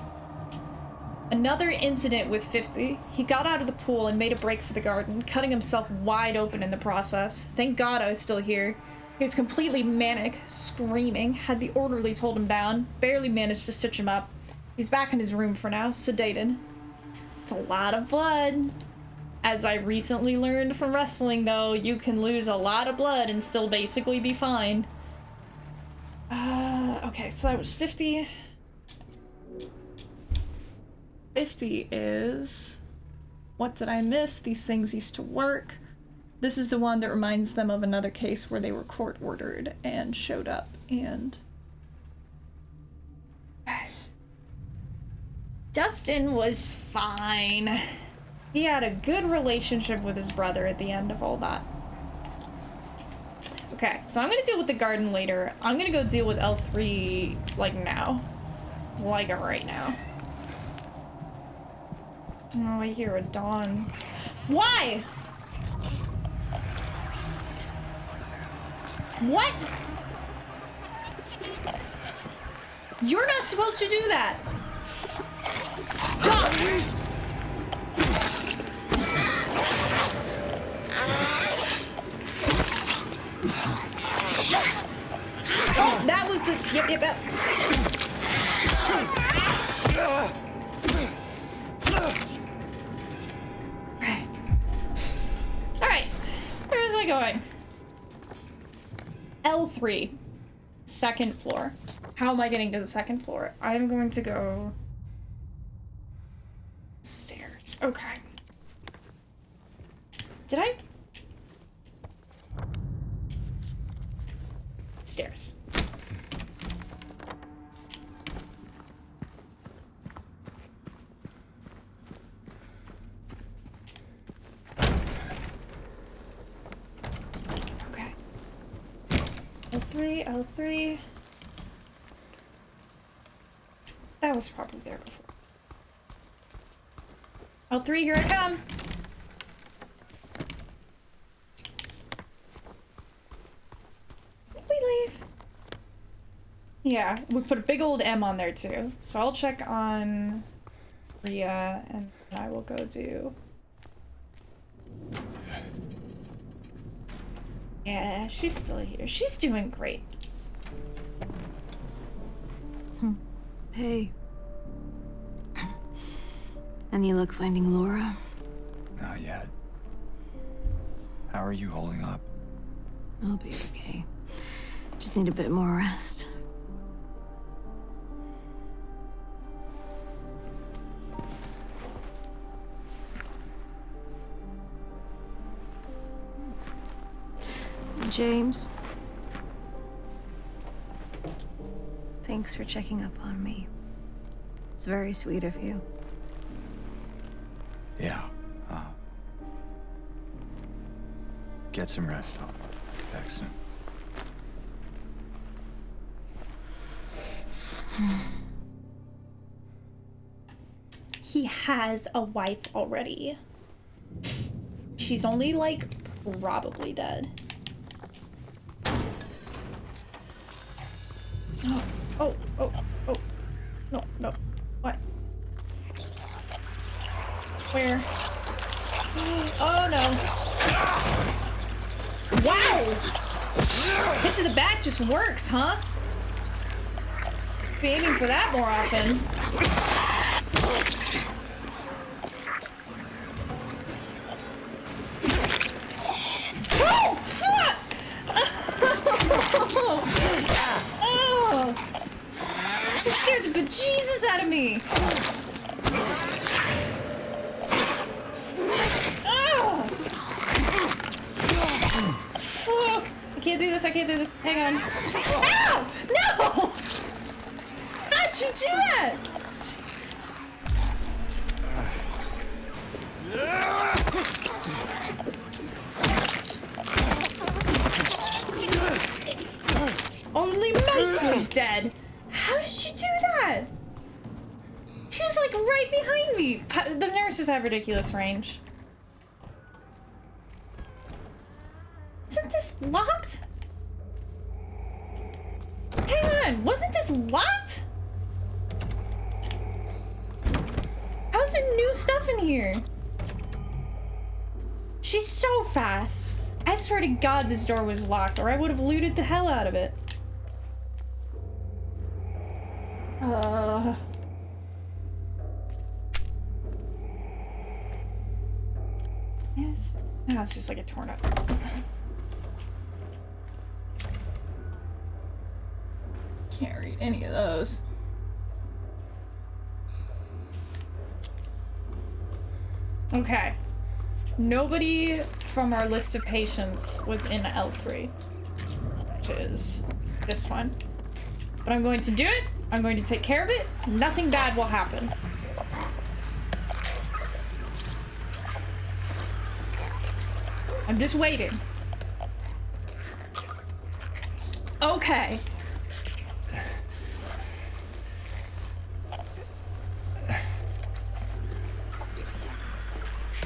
Another incident with 50. He got out of the pool and made a break for the garden, cutting himself wide open in the process. Thank God I was still here. He was completely manic, screaming, had the orderlies hold him down, barely managed to stitch him up. He's back in his room for now, sedated. It's a lot of blood. As I recently learned from wrestling, though, you can lose a lot of blood and still basically be fine. Okay, so that was 50. 50 is... What did I miss? These things used to work. This is the one that reminds them of another case where they were court-ordered and showed up and... Dustin was fine. He had a good relationship with his brother at the end of all that. Okay, so I'm gonna deal with the garden later. I'm gonna go deal with L3, like, now. Like, right now. Oh, I hear a dawn. Why? What? You're not supposed to do that! Stop! Oh, that was the... Yep. Alright. Where is I going? L3. Second floor. How am I getting to the second floor? I'm going to go... stairs. Okay. Did I? Stairs. Okay. L3. That was probably there before. L3, here I come! Did we leave? Yeah, we put a big old M on there too. So I'll check on Rhea and I will go do... Yeah, she's still here. She's doing great. Hey. Any luck finding Laura? Not yet. How are you holding up? I'll be okay. Just need a bit more rest. James. Thanks for checking up on me. It's very sweet of you. Yeah. Get some rest. I'll be back soon. He has a wife already. She's only, like, probably dead. Oh. No. What? Where? Oh, no. Wow! Hit to the back just works, huh? Be aiming for that more often. Oh, fuck! Oh! That scared the bejesus out of me. Oh! Fuck! I can't do this. Hang on. Ow! No! How'd you do that? Only mostly dead. How did you do that? She was like right behind me. The nurses have ridiculous range. Isn't this locked? Hang on, wasn't this locked? How's there new stuff in here? She's so fast. I swear to God this door was locked, or I would have looted the hell out of it. Yes. No, it's just like a torn up. Can't read any of those. Okay. Nobody from our list of patients was in L3, which is this one. But I'm going to do it. I'm going to take care of it. Nothing bad will happen. I'm just waiting. Okay.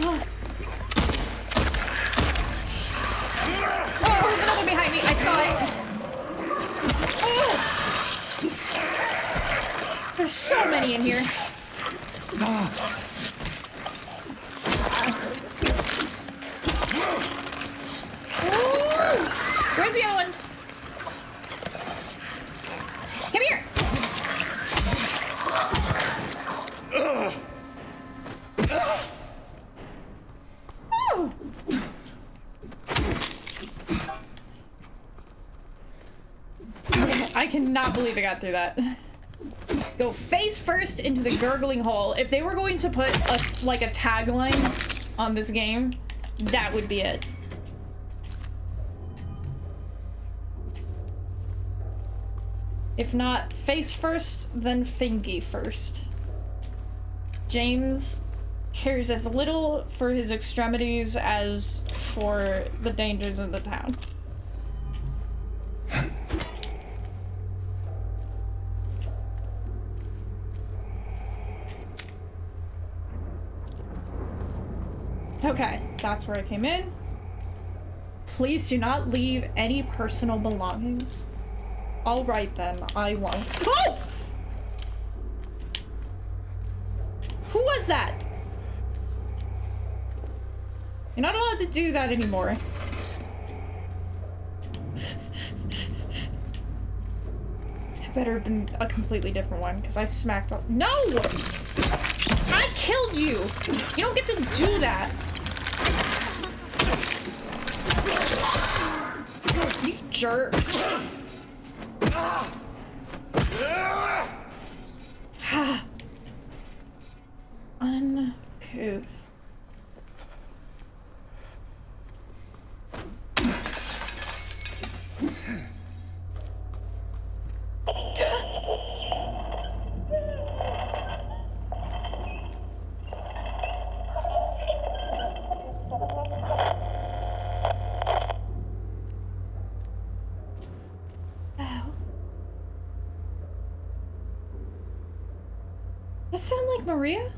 Oh, there's another behind me. I saw it. Oh. There's so many in here. Ooh. Where's the other one? Come here. Ooh. I cannot believe I got through that. Go face first into the gurgling hole. If they were going to put like a tagline on this game, that would be it. If not face first, then fingy first. James cares as little for his extremities as for the dangers of the town. Okay, that's where I came in. Please do not leave any personal belongings. All right then, I won't. Oh! Who was that? You're not allowed to do that anymore. Better have been a completely different one, because I smacked up. No! I killed you! You don't get to do that! You jerk. Uncouth. Does that sound like Maria? I'm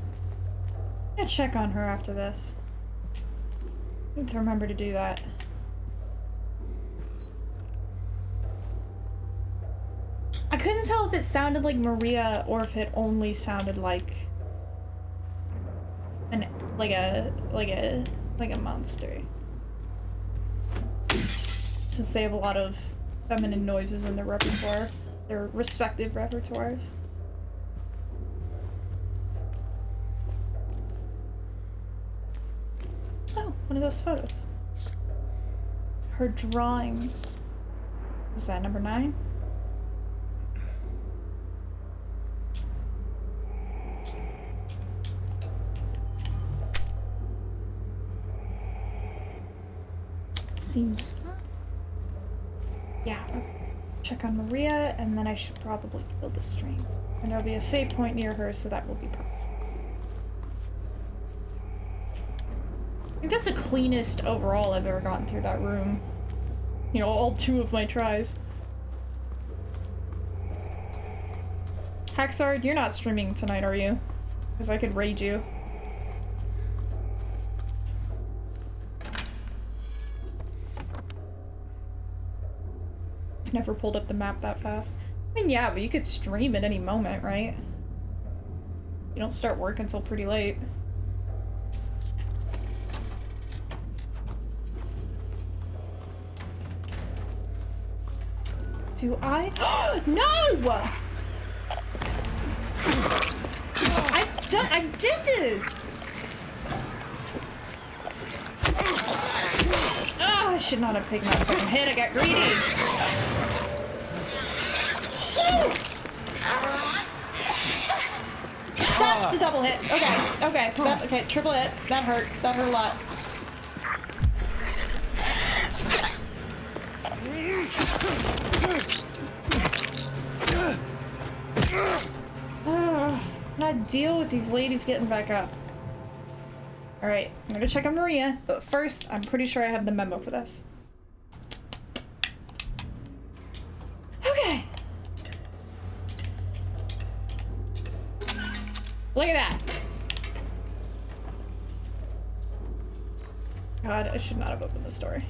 gonna check on her after this. I need to remember to do that. I couldn't tell if it sounded like Maria or if it only sounded like a monster. Since they have a lot of feminine noises in their repertoire, their respective repertoires. Oh, one of those photos. Her drawings. Was that number 9? Seems... Yeah, okay. Check on Maria, and then I should probably build the stream. And there'll be a save point near her, so that will be perfect. I think that's the cleanest overall I've ever gotten through that room. You know, all 2 of my tries. Haxard, you're not streaming tonight, are you? Because I could raid you. I've never pulled up the map that fast. I mean, yeah, but you could stream at any moment, right? You don't start work until pretty late. Do I? No! I did this! Oh, I should not have taken that second hit. I got greedy. That's the double hit. Okay, okay, okay, triple hit. That hurt. That hurt a lot. Gotta deal with these ladies getting back up. Alright, I'm gonna check on Maria, but first, I'm pretty sure I have the memo for this. Okay. Look at that. God, I should not have opened the story.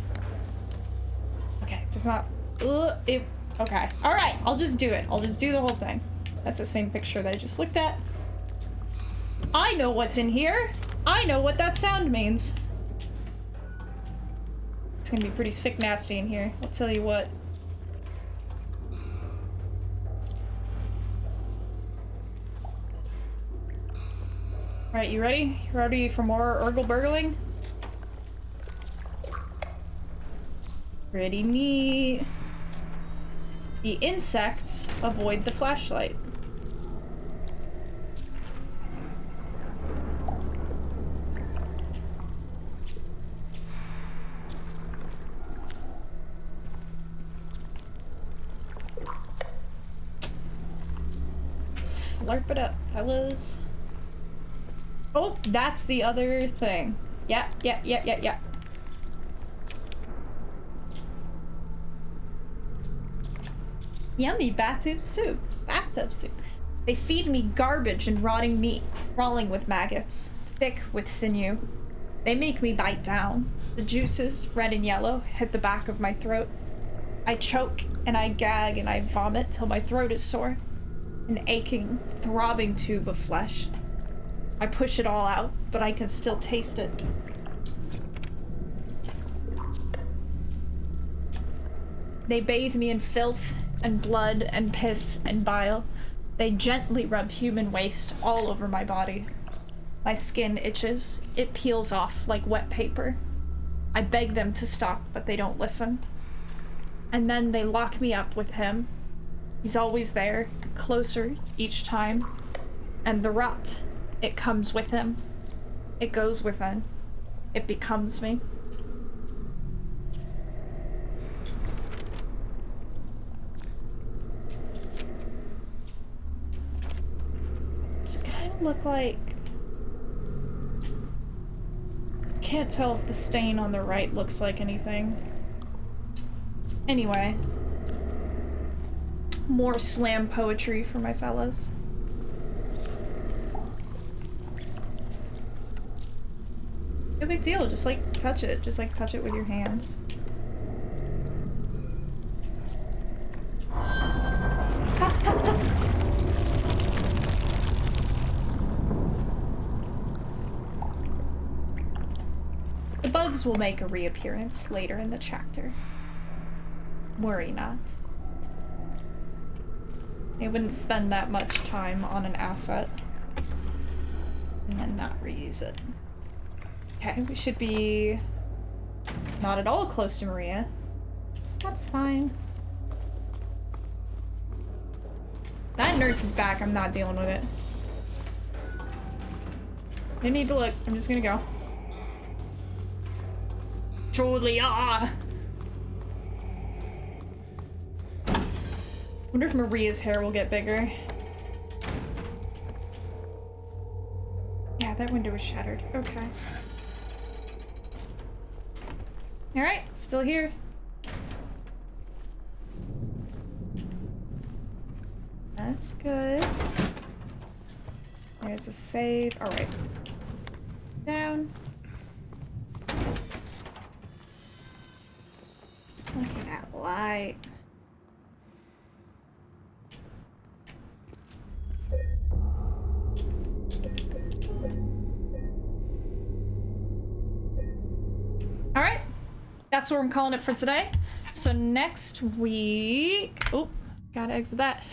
Okay, there's not... okay. Alright, I'll just do it. I'll just do the whole thing. That's the same picture that I just looked at. I know what's in here. I know what that sound means. It's gonna be pretty sick nasty in here. I'll tell you what. Alright, you ready? You ready for more Urgle burgling? Pretty neat. The insects avoid the flashlight. Slurp it up, fellas. Oh, that's the other thing. Yeah. Yummy bathtub soup. Bathtub soup. They feed me garbage and rotting meat, crawling with maggots, thick with sinew. They make me bite down. The juices, red and yellow, hit the back of my throat. I choke and I gag and I vomit till my throat is sore. An aching, throbbing tube of flesh. I push it all out, but I can still taste it. They bathe me in filth and blood and piss and bile. They gently rub human waste all over my body. My skin itches. It peels off like wet paper. I beg them to stop, but they don't listen. And then they lock me up with him. He's always there, closer each time. And the rot, it comes with him. It goes within. It becomes me. Does it kind of look like... Can't tell if the stain on the right looks like anything. Anyway. More slam poetry for my fellas. No big deal, just like touch it. Just like touch it with your hands. The bugs will make a reappearance later in the chapter. Worry not. They wouldn't spend that much time on an asset and then not reuse it. Okay, we should be not at all close to Maria. That's fine. That nurse is back. I'm not dealing with it. No need to look. I'm just gonna go. Julia! Wonder if Maria's hair will get bigger. Yeah, that window was shattered. Okay. Alright, still here. That's good. There's a save. Alright. Down. Look at that light. Alright. That's where I'm calling it for today. So next week... Oh, gotta exit that.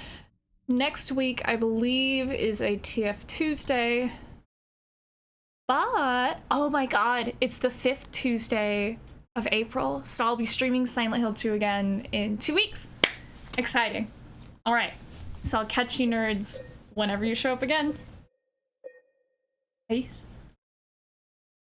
Next week, I believe, is a TF Tuesday. But, oh my god, it's the 5th Tuesday of April. So I'll be streaming Silent Hill 2 again in 2 weeks. Exciting. Alright, so I'll catch you nerds whenever you show up again. Peace.